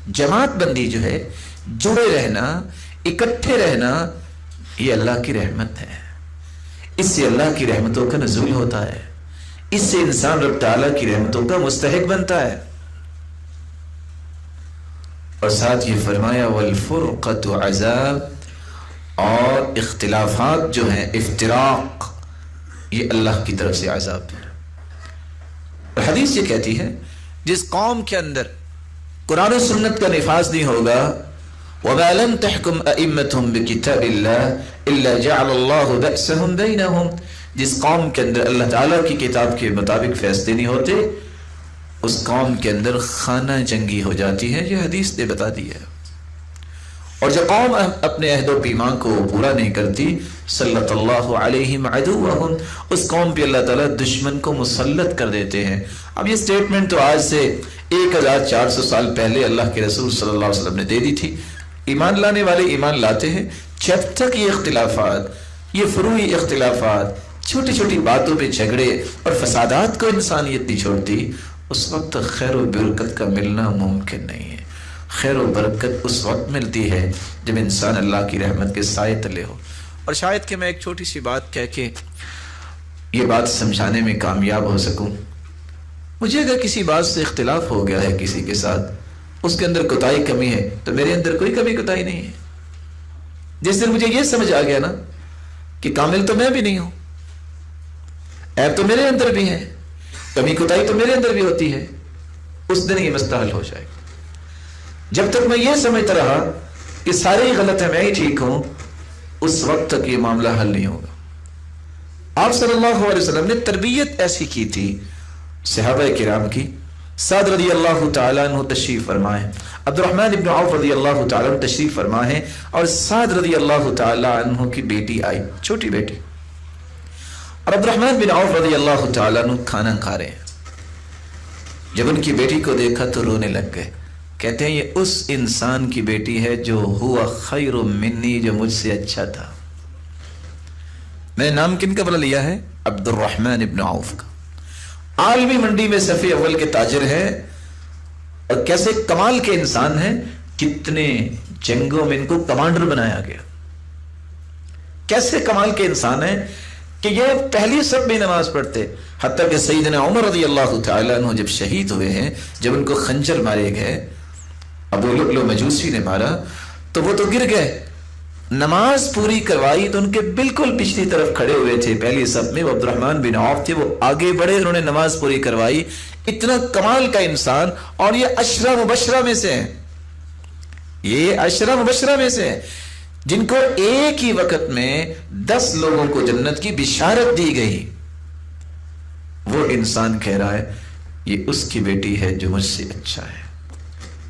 جماعت بندی جو ہے، جڑے رہنا، اکٹھے رہنا، یہ اللہ کی رحمت ہے۔ اس سے اللہ کی رحمتوں کا نزول ہوتا ہے، اس سے انسان رب تعالیٰ کی رحمتوں کا مستحق بنتا ہے۔ اور ساتھ یہ فرمایا والفرقۃ عذاب، اور اختلافات جو ہیں، افتراق، یہ اللہ کی طرف سے عذاب ہے۔ اور حدیث یہ کہتی ہے جس قوم کے اندر قرآن و سنت کا نفاذ نہیں ہوگا، وَمَا لَمْ تَحْكُمْ أَئِمَّتُهُمْ بِكِتَابِ اللَّهِ إِلَّا جَعَلَ اللَّهُ بَأْسَهُمْ بَيْنَهُمْ، جس قوم کے اندر اللہ تعالیٰ کی کتاب کے مطابق فیصلے نہیں ہوتے، اس قوم کے اندر خانہ جنگی ہو جاتی ہے۔ یہ حدیث نے بتا دی ہے۔ اور جو قوم اپنے عہد و پیمان کو پورا نہیں کرتی، صلت اللہ علیہم عدوہم، اس قوم پہ اللہ تعالیٰ دشمن کو مسلط کر دیتے ہیں۔ اب یہ سٹیٹمنٹ تو آج سے 1400 سال پہلے اللہ کے رسول صلی اللہ علیہ وسلم نے دے دی تھی۔ ایمان لانے والے ایمان لاتے ہیں، جب تک یہ اختلافات، یہ فروعی اختلافات، چھوٹی چھوٹی باتوں پہ جھگڑے اور فسادات کو انسانیت نہیں چھوڑتی، اس وقت خیر و برکت کا ملنا ممکن نہیں ہے۔ خیر و برکت اس وقت ملتی ہے جب انسان اللہ کی رحمت کے سائے تلے ہو۔ اور شاید کہ میں ایک چھوٹی سی بات کہہ کے یہ بات سمجھانے میں کامیاب ہو سکوں۔ مجھے اگر کسی بات سے اختلاف ہو گیا ہے کسی کے ساتھ، اس کے اندر کوتاہی کمی ہے، تو میرے اندر کوئی کمی کوتاہی نہیں ہے۔ جس دن مجھے یہ سمجھ آ گیا نا کہ کامل تو میں بھی نہیں ہوں، عیب تو میرے اندر بھی ہے، کمی کوتاہی تو میرے اندر بھی ہوتی ہے، اس دن یہ مسئلہ حل ہو جائے گا۔ جب تک میں یہ سمجھتا رہا کہ سارے ہی غلط ہیں، میں ہی ٹھیک ہوں، اس وقت تک یہ معاملہ حل نہیں ہوگا۔ آپ صلی اللہ علیہ وسلم نے تربیت ایسی کی تھی صحابہ کرام کی۔ سعد رضی اللہ تعالیٰ عنہ تشریف فرمائے، عبد الرحمن ابن عوف رضی اللہ تعالیٰ عنہ تشریف فرمائے، اور سعد رضی اللہ تعالیٰ عنہ کی بیٹی آئی، چھوٹی بیٹی، اور عبد الرحمن بن عوف رضی اللہ تعالیٰ عنہ کھانا کھا رہے ہیں۔ جب ان کی بیٹی کو دیکھا تو رونے لگ گئے، کہتے ہیں یہ اس انسان کی بیٹی ہے جو ہوا خیر منی، جو مجھ سے اچھا تھا۔ میں نے نام کن کا بلا لیا ہے؟ عبد الرحمن ابن عوف کا۔ عالمی منڈی میں صف اول کے تاجر ہیں، اور کیسے کمال کے انسان ہیں، کتنے جنگوں میں ان کو کمانڈر بنایا گیا۔ کیسے کمال کے انسان ہیں کہ یہ پہلی صف میں نماز پڑھتے، حتیٰ کہ سیدنا عمر رضی اللہ تعالیٰ عنہ جب شہید ہوئے ہیں، جب ان کو خنجر مارے گئے، ابو لؤلؤ مجوسی نے مارا، تو وہ تو گر گئے، نماز پوری کروائی تو ان کے بالکل پچھلی طرف کھڑے ہوئے تھے پہلی صف میں، وہ عبد الرحمن بن عوف تھے، وہ آگے بڑھے، انہوں نے نماز پوری کروائی۔ اتنا کمال کا انسان، اور یہ عشرہ مبشرہ میں سے ہیں، یہ عشرہ مبشرہ میں سے ہیں جن کو ایک ہی وقت میں 10 لوگوں کو جنت کی بشارت دی گئی۔ وہ انسان کہہ رہا ہے یہ اس کی بیٹی ہے جو مجھ سے اچھا ہے۔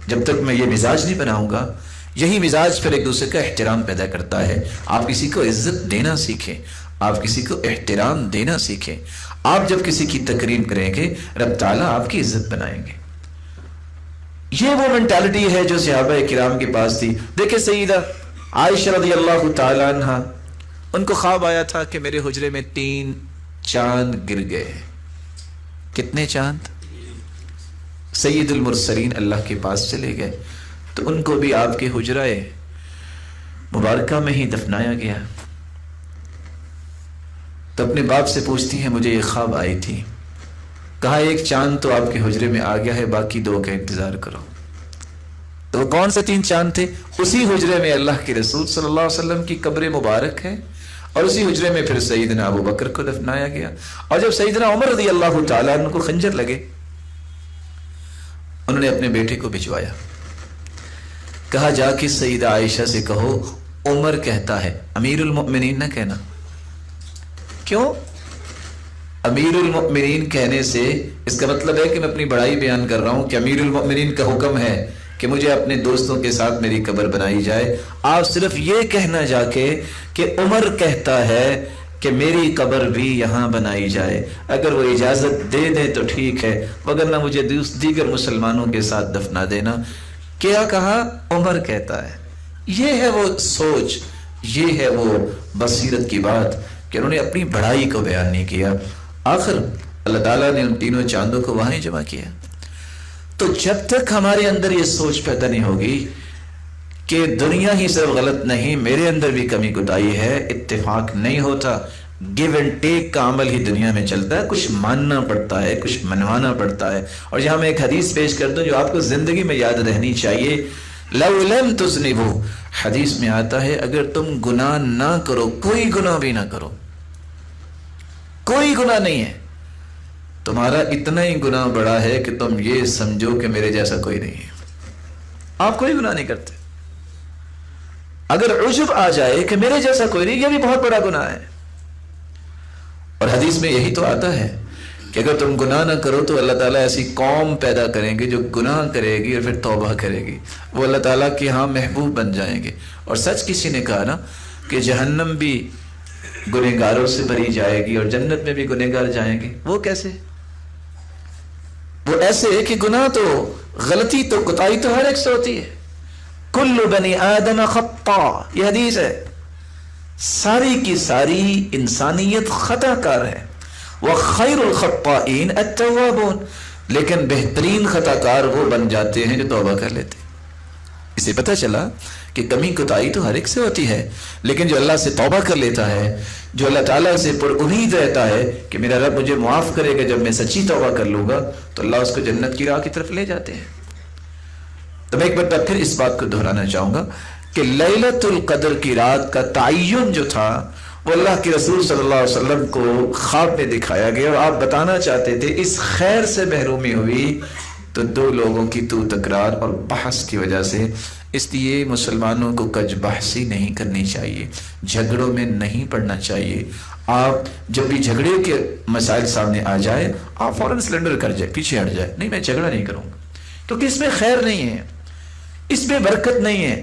جب تک میں یہ مزاج نہیں بناؤں گا، یہی مزاج پھر ایک دوسرے کا احترام پیدا کرتا ہے۔ آپ کسی کو عزت دینا سیکھیں، آپ کسی کو احترام دینا سیکھیں۔ آپ جب کسی کی تکریم کریں گے، رب تعالیٰ آپ کی عزت بنائیں گے۔ یہ وہ مینٹالٹی ہے جو صحابہ کرام کے پاس تھی۔ دیکھیں سیدہ عائشہ رضی اللہ تعالیٰ عنہ، ان کو خواب آیا تھا کہ میرے حجرے میں 3 چاند گر گئے۔ کتنے چاند؟ سید المرسلین اللہ کے پاس چلے گئے، تو ان کو بھی آپ کے حجرہ مبارکہ میں ہی دفنایا گیا۔ تو اپنے باپ سے پوچھتی ہیں مجھے یہ خواب آئی تھی، کہا ایک چاند تو آپ کے حجرے میں آ گیا ہے، باقی 2 کا انتظار کرو۔ تو وہ کون سے 3 چاند تھے؟ اسی حجرے میں اللہ کے رسول صلی اللہ علیہ وسلم کی قبر مبارک ہے، اور اسی حجرے میں پھر سیدنا ابو بکر کو دفنایا گیا۔ اور جب سیدنا عمر رضی اللہ تعالیٰ عنہ کو خنجر لگے، انہوں انہوں نے اپنے بیٹے کو بھجوایا، کہا جا کے سیدہ عائشہ سے کہو عمر کہتا ہے، امیر المؤمنین نہ کہنا۔ کیوں؟ امیر المؤمنین کہنے سے اس کا مطلب ہے کہ میں اپنی بڑائی بیان کر رہا ہوں کہ امیر المؤمنین کا حکم ہے کہ مجھے اپنے دوستوں کے ساتھ میری قبر بنائی جائے۔ آپ صرف یہ کہنا جا کے کہ عمر کہتا ہے کہ میری قبر بھی یہاں بنائی جائے، اگر وہ اجازت دے دیں تو ٹھیک ہے، وگرنہ مجھے دیگر مسلمانوں کے ساتھ دفنا دینا۔ کیا کہا؟ عمر کہتا ہے۔ یہ ہے وہ سوچ، یہ ہے وہ بصیرت کی بات کہ انہوں نے اپنی بڑائی کو بیان نہیں کیا۔ آخر اللہ تعالیٰ نے ان تینوں چاندوں کو وہاں جمع کیا۔ تو جب تک ہمارے اندر یہ سوچ پیدا نہیں ہوگی کہ دنیا ہی صرف غلط نہیں، میرے اندر بھی کمی کوتاہی ہے، اتفاق نہیں ہوتا، گیو اینڈ ٹیک کا عمل ہی دنیا میں چلتا ہے، کچھ ماننا پڑتا ہے، کچھ منوانا پڑتا ہے۔ اور یہاں میں ایک حدیث پیش کر دوں جو آپ کو زندگی میں یاد رہنی چاہیے، لَوْ لَمْ تُذْنِبُوا، حدیث میں آتا ہے اگر تم گناہ نہ کرو، کوئی گناہ بھی نہ کرو، کوئی گناہ نہیں ہے، تمہارا اتنا ہی گناہ بڑا ہے کہ تم یہ سمجھو کہ میرے جیسا کوئی نہیں ہے، آپ کوئی گناہ نہیں کرتے۔ اگر عجب آ جائے کہ میرے جیسا کوئی نہیں، یہ بھی بہت بڑا گناہ ہے۔ اور حدیث میں یہی تو آتا ہے کہ اگر تم گناہ نہ کرو تو اللہ تعالیٰ ایسی قوم پیدا کریں گے جو گناہ کرے گی اور پھر توبہ کرے گی، وہ اللہ تعالیٰ کے ہاں محبوب بن جائیں گے۔ اور سچ کسی نے کہا نا کہ جہنم بھی گنہگاروں سے بھری جائے گی اور جنت میں بھی گنہگار جائیں گے۔ وہ کیسے؟ وہ ایسے کہ گناہ تو، غلطی تو، کوتاہی تو ہر ایک سے ہوتی ہے۔ کل بنی آدم خطا، یہ حدیث ہے، ساری کی ساری انسانیت خطا کار ہے۔ وَخَيْرُ الْخَطَّائِينَ التَّوَّابُونَ، لیکن بہترین خطا کار وہ بن جاتے ہیں جو توبہ کر لیتے ہیں۔ اسے پتہ چلا کہ کمی کوتاہی تو ہر ایک سے ہوتی ہے، لیکن جو اللہ سے توبہ کر لیتا ہے، جو اللہ تعالیٰ سے پر امید رہتا ہے کہ میرا رب مجھے معاف کرے گا جب میں سچی توبہ کر لوں گا، تو اللہ اس کو جنت کی راہ کی طرف لے جاتے ہیں۔ تو میں ایک بار پھر اس بات کو دہرانا چاہوں گا کہ لیلۃ القدر کی رات کا تعین جو تھا وہ اللہ کے رسول صلی اللہ علیہ وسلم کو خواب میں دکھایا گیا، اور آپ بتانا چاہتے تھے اس خیر سے محرومی ہوئی تو دو لوگوں کی تو تکرار اور بحث کی وجہ سے۔ اس لیے مسلمانوں کو کج بحثی نہیں کرنی چاہیے، جھگڑوں میں نہیں پڑنا چاہیے۔ آپ جب بھی جھگڑے کے مسائل سامنے آ جائے آپ فوراً سلنڈر کر جائے، پیچھے ہٹ جائے، نہیں میں جھگڑا نہیں کروں گا، کیونکہ اس میں خیر نہیں ہے، اس میں برکت نہیں ہے۔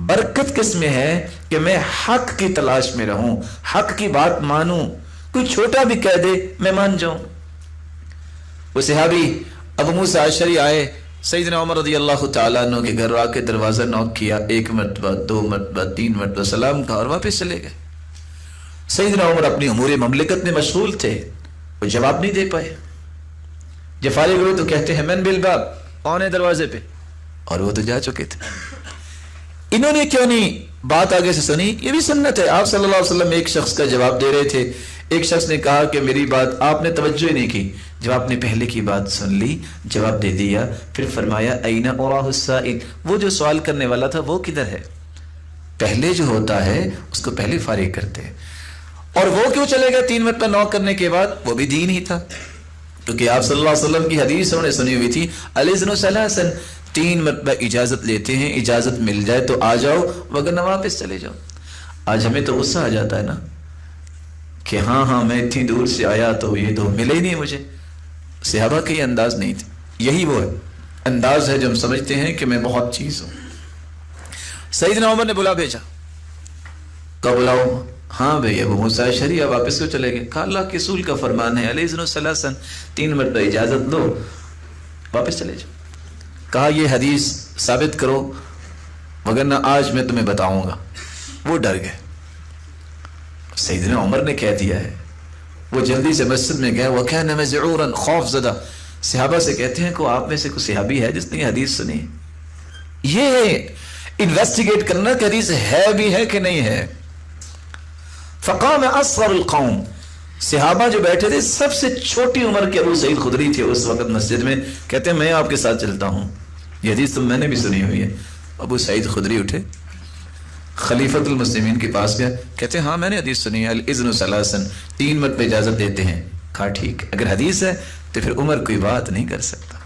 برکت کس میں ہے کہ میں حق کی تلاش میں رہوں، حق کی بات مانوں، کوئی چھوٹا بھی کہہ دے میں مان جاؤں۔ وہ صحابی ابو موسیٰ اشعری آئے، سیدنا عمر رضی اللہ تعالیٰ عنہ کے گھر آ کے دروازہ نوک کیا، 1 مرتبہ 2 مرتبہ 3 مرتبہ سلام کہا اور واپس چلے گئے۔ سیدنا عمر اپنی امور مملکت میں مشغول تھے، وہ جواب نہیں دے پائے۔ جب فارغ ہوئے تو کہتے ہیں من بالباب، کون ہے دروازے پہ؟ اور وہ تو جا چکے تھے۔ انہوں نے کیوں نہیں بات آگے سے سنی؟ یہ بھی سنت ہے۔ آپ صلی اللہ علیہ وسلم ایک شخص کا جواب دے رہے تھے، ایک شخص نے کہا کہ میری بات آپ نے توجہ ہی نہیں کی، جب آپ نے پہلے کی بات سن لی جواب دے دیا، پھر فرمایا این اراہ السائل، وہ جو سوال کرنے والا تھا وہ کدھر ہے؟ پہلے جو ہوتا ہے اس کو پہلے فارغ کرتے ہیں۔ اور وہ کیوں چلے گئے 3 مرتبہ نوک کرنے کے بعد؟ وہ بھی دین ہی تھا، کیونکہ آپ صلی اللہ علیہ وسلم کی حدیث انہوں نے سنی ہوئی تھی، الاذن ثلاثا، 3 مرتبہ اجازت لیتے ہیں، اجازت مل جائے تو آ جاؤ وگرنہ واپس چلے جاؤ۔ آج ہمیں تو غصہ آ جاتا ہے نا کہ ہاں میں اتنی دور سے آیا تو یہ تو ملے ہی نہیں مجھے۔ صحابہ کا یہ انداز نہیں تھا، یہی وہ انداز ہے جو ہم سمجھتے ہیں کہ میں بہت چیز ہوں۔ سیدنا عمر نے بلا بھیجا، کب بلاؤ؟ ہاں بھئی ابو موسیٰ اشعری، آپ واپس کو چلے گئے؟ کہا اللہ کے رسول کا فرمان ہے الاذن ثلاثا، 3 مرتبہ اجازت دو واپس چلے جاؤ۔ کہا یہ حدیث ثابت کرو وگرنہ آج میں تمہیں بتاؤں گا۔ وہ ڈر گئے، سیدنا عمر نے کہہ دیا ہے۔ وہ جلدی سے مسجد میں گئے، وَكَانَ مَزْعُورًا، خوف زدہ۔ صحابہ سے کہتے ہیں کہ آپ میں سے کوئی صحابی ہے جس نے یہ حدیث سنی؟ یہ ہے انویسٹیگیٹ کرنا کہ حدیث ہے بھی ہے کہ نہیں ہے۔ فقام اصغر القوم، صحابہ جو بیٹھے تھے سب سے چھوٹی عمر کے ابو سعید خدری تھے اس وقت مسجد میں، کہتے ہیں میں آپ کے ساتھ چلتا ہوں، یہ حدیث تو میں نے بھی سنی ہوئی ہے۔ ابو سعید خدری اٹھے، خلیفۃ المسلمین کے پاس گئے، کہتے ہیں ہاں میں نے حدیث سنی ہے، الاذن ثلاثا، 3 مرتبہ اجازت دیتے ہیں۔ کہا ٹھیک، اگر حدیث ہے تو پھر عمر کوئی بات نہیں کر سکتا،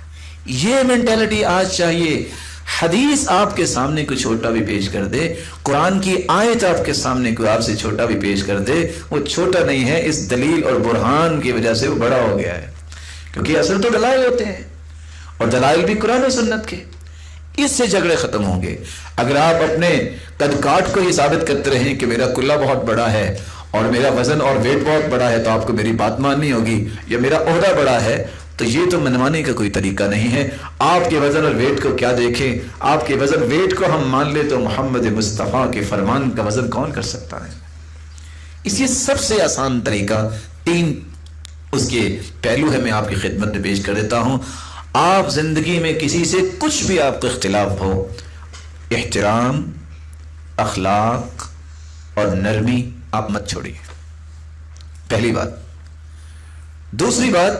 یہ مینٹالٹی آج چاہیے. حدیث آپ کے سامنے کوئی چھوٹا بھی پیش کر دے, قرآن کی آیت آپ کے سامنے کوئی آپ سے چھوٹا بھی پیش کر دے, وہ چھوٹا نہیں ہے, اس دلیل اور برہان کی وجہ سے وہ بڑا ہو گیا ہے. کیونکہ اصل تو دلائل ہوتے ہیں, اور دلائل بھی قرآن و سنت کے. اس سے جھگڑے ختم ہوں گے. اگر آپ اپنے قد کاٹ کو یہ ثابت کرتے رہیں کہ میرا کلہ بہت بڑا ہے اور میرا وزن اور ویٹ بہت بڑا ہے تو آپ کو میری بات ماننی ہوگی, یا میرا عہدہ بڑا ہے, تو یہ تو منوانے کا کوئی طریقہ نہیں ہے. آپ کے وزن اور ویٹ کو کیا دیکھیں, آپ کے وزن ویٹ کو ہم مان لے تو محمد مصطفیٰ کے فرمان کا وزن کون کر سکتا ہے. اس لیے سب سے آسان طریقہ 3 اس کے پہلو ہے, میں آپ کی خدمت میں پیش کر دیتا ہوں. آپ زندگی میں کسی سے کچھ بھی آپ کا اختلاف ہو, احترام, اخلاق اور نرمی آپ مت چھوڑیے. پہلی بات. دوسری بات,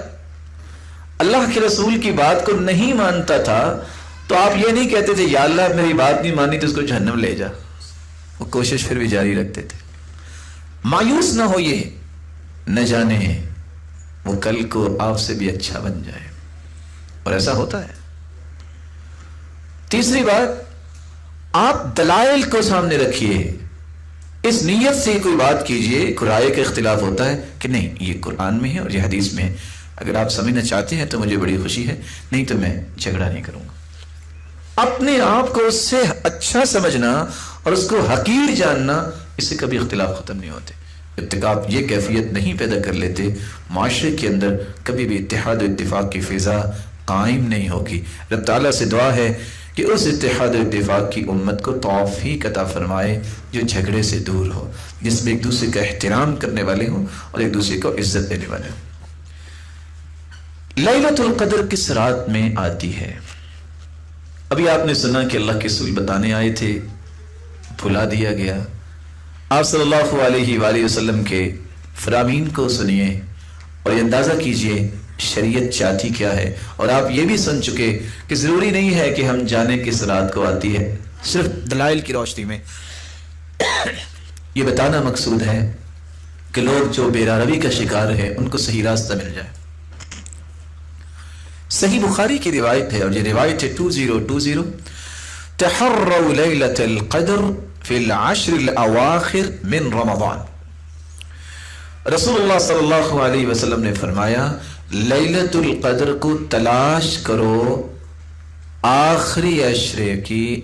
اللہ کے رسول کی بات کو نہیں مانتا تھا تو آپ یہ نہیں کہتے تھے یا اللہ میری بات نہیں مانی تو اس کو جہنم لے جا. وہ کوشش پھر بھی جاری رکھتے تھے. مایوس نہ ہوئے, نہ جانے وہ کل کو آپ سے بھی اچھا بن جائے, اور ایسا ہوتا ہے. تیسری بات, آپ دلائل کو سامنے رکھیے, اس نیت سے کوئی بات کیجئے. رائے کا اختلاف ہوتا ہے کہ نہیں یہ قرآن میں ہے اور یہ حدیث میں ہے, اگر آپ سمجھنا چاہتے ہیں تو مجھے بڑی خوشی ہے, نہیں تو میں جھگڑا نہیں کروں گا. اپنے آپ کو اس سے اچھا سمجھنا اور اس کو حقیر جاننا, اس سے کبھی اختلاف ختم نہیں ہوتے. جب تک آپ یہ کیفیت نہیں پیدا کر لیتے, معاشرے کے اندر کبھی بھی اتحاد و اتفاق کی فضا قائم نہیں ہوگی. رب تعالیٰ سے دعا ہے کہ اس اتحاد و اتفاق کی امت کو توفیق عطا فرمائے جو جھگڑے سے دور ہو, جس میں ایک دوسرے کا احترام کرنے والے ہوں اور ایک دوسرے کو عزت دینے والے ہوں. لیلۃ القدر کس رات میں آتی ہے؟ ابھی آپ نے سنا کہ اللہ کے رسول بتانے آئے تھے, بھلا دیا گیا. آپ صلی اللہ علیہ وآلہ وسلم کے فرامین کو سنیے اور یہ اندازہ کیجئے شریعت چاہتی کیا ہے. اور آپ یہ بھی سن چکے کہ ضروری نہیں ہے کہ ہم جانیں کس رات کو آتی ہے, صرف دلائل کی روشنی میں یہ بتانا مقصود ہے کہ لوگ جو بے روی کا شکار ہے ان کو صحیح راستہ مل جائے. صحیح بخاری کی روایت ہے, اور یہ روایت ہے 2020, تحروا لیلۃ القدر فی العشر الاواخر من رمضان. رسول اللہ صلی اللہ علیہ وسلم نے فرمایا لیلۃ القدر کو تلاش کرو آخری عشرے کی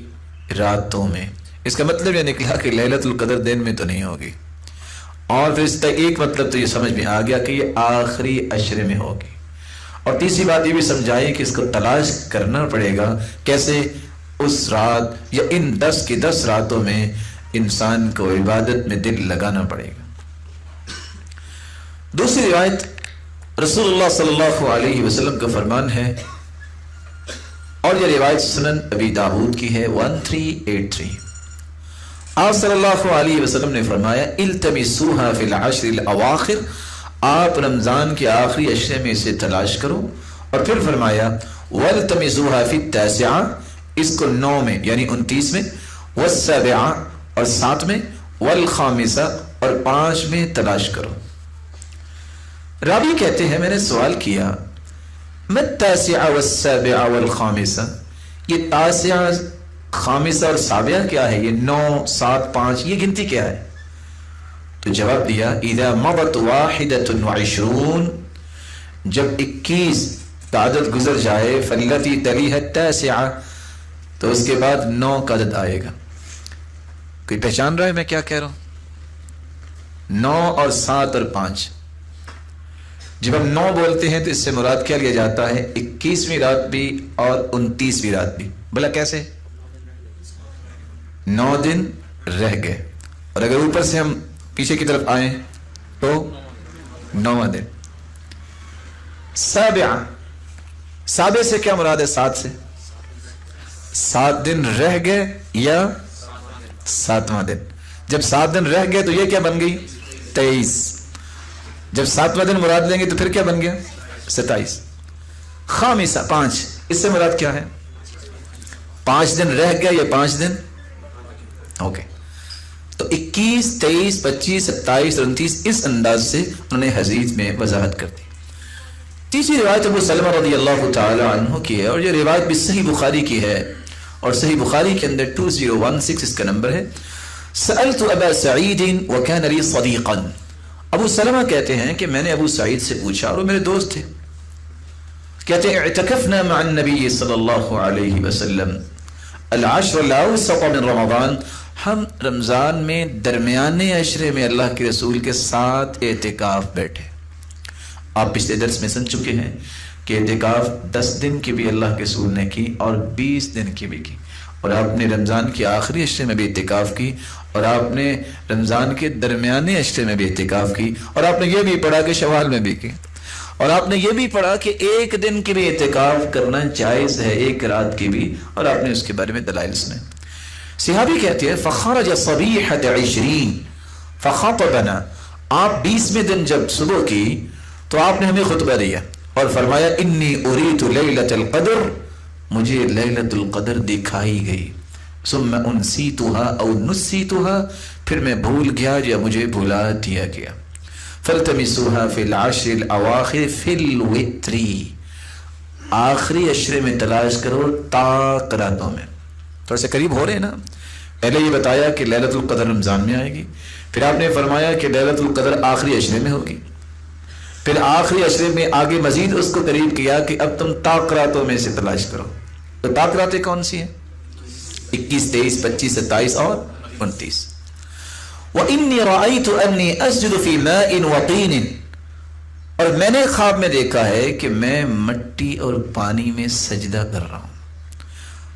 راتوں میں. اس کا مطلب یہ نکلا کہ لیلۃ القدر دن میں تو نہیں ہوگی, اور پھر اس کا ایک مطلب تو یہ سمجھ میں آ گیا کہ یہ آخری عشرے میں ہوگی. اور تیسری بات یہ بھی سمجھائیں کہ اس کو تلاش کرنا پڑے گا. کیسے؟ اس رات یا ان 10 کی 10 راتوں میں انسان کو عبادت میں دل لگانا پڑے گا. دوسری روایت رسول اللہ صلی اللہ علیہ وسلم کا فرمان ہے, اور یہ روایت سنن ابی داؤد کی ہے 1383. آپ صلی اللہ علیہ وسلم نے فرمایا التمسوها فی العشر الاواخر, آپ رمضان کے آخری عشرے میں اسے تلاش کرو. اور پھر فرمایا والتمسوها فی التاسعہ, اس کو 9 میں یعنی 29 میں, والسابعہ اور 7 میں, والخامسہ اور 5 میں تلاش کرو. راوی کہتے ہیں میں نے سوال کیا میں التاسعہ والسابعہ والخامسہ, یہ تاسعہ, خامسہ اور سابعہ کیا ہے؟ یہ 9 7 5 یہ گنتی کیا ہے؟ تو جواب دیا اذا مضت 21, جب 21 کا عدد گزر جائے, فالتی تلیہ التاسعہ, تو اس کے بعد 9 کا عدد آئے گا. کوئی پہچان رہا ہے میں کیا کہہ رہا ہوں؟ 9 اور 7 اور 5. جب ہم 9 بولتے ہیں تو اس سے مراد کیا لیا جاتا ہے؟ 21ویں رات بھی اور 29ویں رات بھی. بھلا کیسے؟ 9 دن رہ گئے, اور اگر اوپر سے ہم پیچھے کی طرف آئیں تو 9واں دن. سابعہ, سابع سے کیا مراد ہے؟ 7 سے. 7 دن رہ گئے یا 7واں دن. جب 7 دن رہ گئے تو یہ کیا بن گئی؟ 23. جب 7واں دن مراد لیں گے تو پھر کیا بن گیا؟ 27. خامسہ 5, اس سے مراد کیا ہے؟ 5 دن رہ گیا یا 5 دن اوکے. تو 21 23 25 27 اور 29 اس انداز سے انہوں نے حدیث میں وضاحت کر دی. تیسری روایت ابو سلمہ رضی اللہ تعالی عنہ کی ہے، اور یہ روایت بھی صحیح بخاری کی ہے، اور صحیح بخاری کے اندر 2016 اس کا نمبر ہے۔ سألت ابا سعید وكان لي صديقا، ابو سلمہ کہتے ہیں کہ میں نے ابو سعید سے پوچھا، اور وہ میرے دوست تھے، کہتے ہیں اعتکفنا مع النبی صلی اللہ علیہ وسلم العشر الاوسط من رمضان، ہم رمضان میں درمیانے عشرے میں اللہ کے رسول کے ساتھ اعتکاف بیٹھے۔ آپ پچھلے درس میں سن چکے ہیں کہ اعتکاف 10 دن کی بھی اللہ کے رسول نے کی اور 20 دن کی بھی کی، اور آپ نے رمضان کے آخری عشرے میں بھی اعتکاف کی، اور آپ نے رمضان کے درمیانے عشرے میں بھی اعتکاف کی، اور آپ نے یہ بھی پڑھا کہ شوال میں بھی کی، اور آپ نے یہ بھی پڑھا کہ ایک دن کی بھی اعتکاف کرنا جائز ہے، ایک رات کی بھی، اور آپ نے اس کے بارے میں دلائل سنے۔ صحابی کہتے ہیں فخرج صبیحۃ 20 فخطبنا، آپ 20ویں دن جب صبح کی تو آپ نے ہمیں خطبہ دیا اور فرمایا انی اریت لیلۃ القدر، مجھے لیلۃ القدر دکھائی گئی، ثم انسیتها او نسیتها، پھر میں بھول گیا یا مجھے بھلا دیا گیا، فالتمسوها فی العشر الاواخر فی الوتر، آخری عشرے میں تلاش کرو طاق راتوں میں۔ تھوڑا سے قریب ہو رہے ہیں نا، پہلے یہ بتایا کہ لیلۃ القدر رمضان میں آئے گی، پھر آپ نے فرمایا کہ لیلۃ القدر آخری عشرے میں ہوگی، پھر آخری عشرے میں آگے مزید اس کو قریب کیا کہ اب تم طاق راتوں میں سے تلاش کرو۔ تو طاق راتیں کون سی ہیں؟ 21، 23، 25، 27 اور 29۔ وَإِنِّي رَأَيْتُ أَنِّي أَسْجُدُ فِي مَاءٍ وَطِينٍ، اور میں نے خواب میں دیکھا ہے کہ میں مٹی اور پانی میں سجدہ کر رہا ہوں۔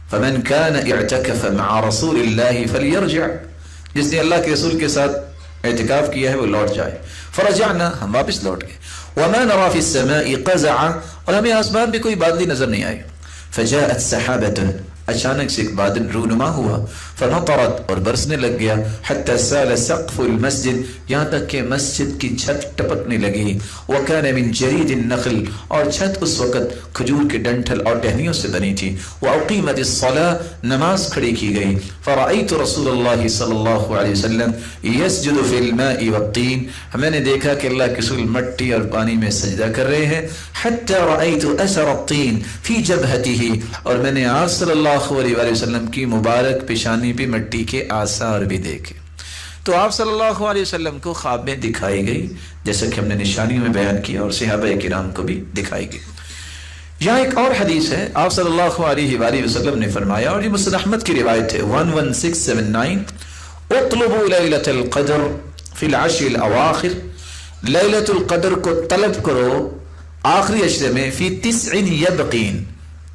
فَمَنْ كَانَ اعْتَكَفَ مَعَ رَسُولِ اللَّهِ فَلْيَرْجِعْ، جس نے اللہ کے رسول کے ساتھ اعتکاف کیا ہے وہ لوٹ جائے۔ فرجعنا، ہم واپس لوٹ گئے۔ وما نرى في السماء قزعا، اور ہمیں آسمان پہ کوئی بادلی نظر نہیں آئی۔ فجاءت سحابة، اچانک سے ایک بادل رونما ہوا، فنطرت، اور برسنے لگ گیا، حتى سال سقف المسجد، یہاں تک کہ مسجد کی چھت ٹپکنے لگی۔ وكان من جريد النخل، اور چھت اس وقت کھجور کے ڈنٹھل اور ٹہنیوں سے بنی تھی۔ وأقيمت الصلاة، نماز کھڑی کی گئی۔ فرأيت رسول اللہ صلی اللہ علیہ وسلم يسجد في الماء والطين، میں نے دیکھا کہ اللہ کے رسول مٹی اور پانی میں سجدہ کر رہے ہیں۔ حتى رأيت أثر الطين في جبهته، اور میں نے آپ صلی اللہ علیہ وسلم کی مبارک پیشانی پہ مٹی کے آثار بھی دیکھے۔ تو آپ صلی اللہ علیہ وسلم کو خواب میں دکھائی گئی، جیسا کہ ہم نے نشانیوں میں بیان کیا، اور صحابہ کرام کو بھی دکھائی گئی۔ یہاں ایک اور حدیث ہے، آپ صلی اللہ علیہ وسلم نے فرمایا، اور یہ مسند احمد کی روایت ہے 11679، اطلبوا لیلۃ القدر فی العشر الاواخر، لیلۃ القدر کو طلب کرو آخری عشرے میں، فی 9 یبقین،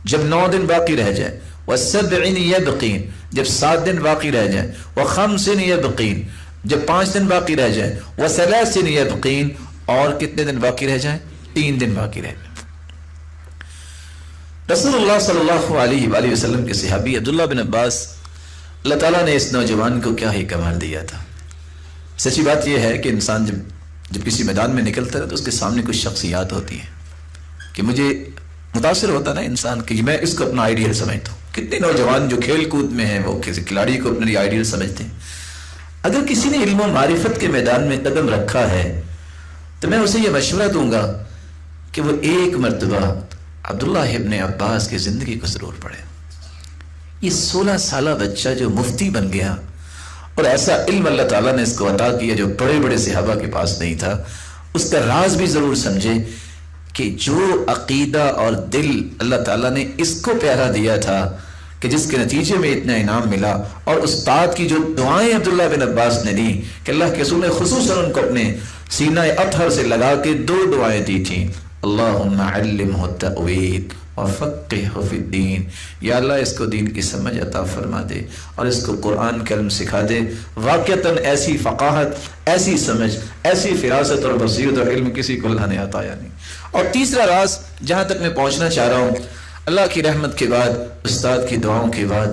جب 9 دن باقی رہ جائے، و7 یبقین، جب 7 دن باقی رہ جائیں، و5 یبقین، جب 5 دن باقی رہ جائیں، و3 یبقین، اور کتنے دن باقی رہ جائیں؟ 3 دن باقی رہ جائیں۔ رسول اللہ صلی اللہ علیہ وآلہ وسلم کے صحابی عبداللہ بن عباس، اللہ تعالیٰ نے اس نوجوان کو کیا ہی کمال دیا تھا۔ سچی بات یہ ہے کہ انسان جب کسی میدان میں نکلتا ہے تو اس کے سامنے کچھ شخصیات ہوتی ہیں کہ مجھے متاثر ہوتا نا انسان کہ میں اس کو اپنا آئیڈیل سمجھتا ہوں۔ کتنے نوجوان جو کھیل کود میں ہیں وہ کسی کھلاڑی کو اپنا آئیڈیل سمجھتے ہیں۔ اگر کسی نے علم و معرفت کے میدان میں قدم رکھا ہے تو میں اسے یہ مشورہ دوں گا کہ وہ ایک مرتبہ عبداللہ ابن عباس کی زندگی کو ضرور پڑھے۔ یہ 16 سالہ بچہ جو مفتی بن گیا، اور ایسا علم اللہ تعالیٰ نے اس کو عطا کیا جو بڑے بڑے صحابہ کے پاس نہیں تھا، اس کا راز بھی ضرور سمجھے کہ جو عقیدہ اور دل اللہ تعالیٰ نے اس کو پیارا دیا تھا کہ جس کے نتیجے میں اتنا انعام ملا، اور استاد کی جو دعائیں عبداللہ بن عباس نے دی کہ اللہ کے رسول نے خصوصاً ان کو اپنے سینہ اطہر سے لگا کے 2 دعائیں دی تھیں، اللہم علمہ التأویل وفقہہ فی الدین، یا اللہ اس کو دین کی سمجھ عطا فرما دے اور اس کو قرآن کا علم سکھا دے۔ واقعتاً ایسی فقاہت، ایسی سمجھ، ایسی فراست اور بصیرت اور علم کسی کو اللہ نے عطایا نہیں۔ اور تیسرا راز جہاں تک میں پہنچنا چاہ رہا ہوں، اللہ کی رحمت کے بعد، استاد کی دعاؤں کے بعد،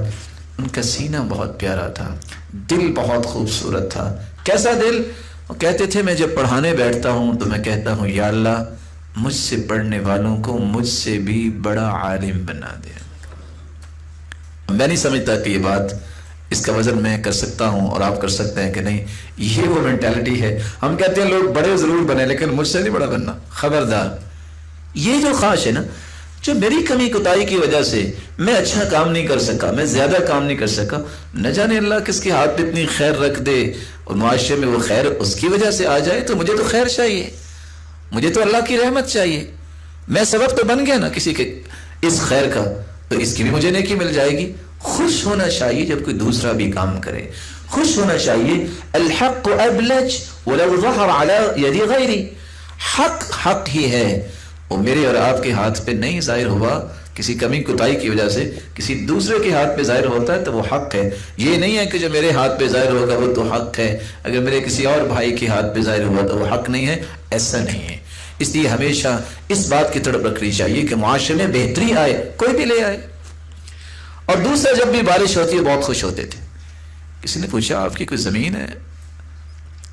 ان کا سینہ بہت پیارا تھا، دل بہت خوبصورت تھا۔ کیسا دل؟ وہ کہتے تھے میں جب پڑھانے بیٹھتا ہوں تو میں کہتا ہوں یا اللہ مجھ سے پڑھنے والوں کو مجھ سے بھی بڑا عالم بنا دے۔ میں نہیں سمجھتا کہ یہ بات، اس کا وزن میں کر سکتا ہوں اور آپ کر سکتے ہیں کہ نہیں۔ یہ وہ مینٹالٹی ہے، ہم کہتے ہیں لوگ بڑے ضرور بنے لیکن مجھ سے نہیں بڑا بننا۔ خبردار، یہ جو خواہش ہے نا، جو میری کمی کوتاہی کی وجہ سے میں اچھا کام نہیں کر سکا، میں زیادہ کام نہیں کر سکا، نہ جانے اللہ کس کے ہاتھ میں اتنی خیر رکھ دے اور معاشرے میں وہ خیر اس کی وجہ سے آ جائے، تو مجھے تو خیر چاہیے، مجھے تو اللہ کی رحمت چاہیے، میں سبب تو بن گیا نا کسی کے اس خیر کا، تو اس کی بھی مجھے نیکی مل جائے گی۔ خوش ہونا چاہیے جب کوئی دوسرا بھی کام کرے، خوش ہونا چاہیے۔ الحق ابلج ولو ظہر علی ید غیری، حق حق ہی ہے، وہ میرے اور آپ کے ہاتھ پہ نہیں ظاہر ہوا، کسی کمی کوتاہی کی وجہ سے کسی دوسرے کے ہاتھ پہ ظاہر ہوتا ہے تو وہ حق ہے۔ یہ نہیں ہے کہ جو میرے ہاتھ پہ ظاہر ہوگا وہ تو حق ہے، اگر میرے کسی اور بھائی کے ہاتھ پہ ظاہر ہوا تو وہ حق نہیں ہے، ایسا نہیں ہے۔ اس لیے ہمیشہ اس بات کی تڑپ رکھنی چاہیے کہ معاشرے میں بہتری آئے، کوئی بھی لے آئے۔ اور دوسرا، جب بھی بارش ہوتی ہے بہت خوش ہوتے تھے۔ کسی نے پوچھا آپ کی کوئی زمین ہے؟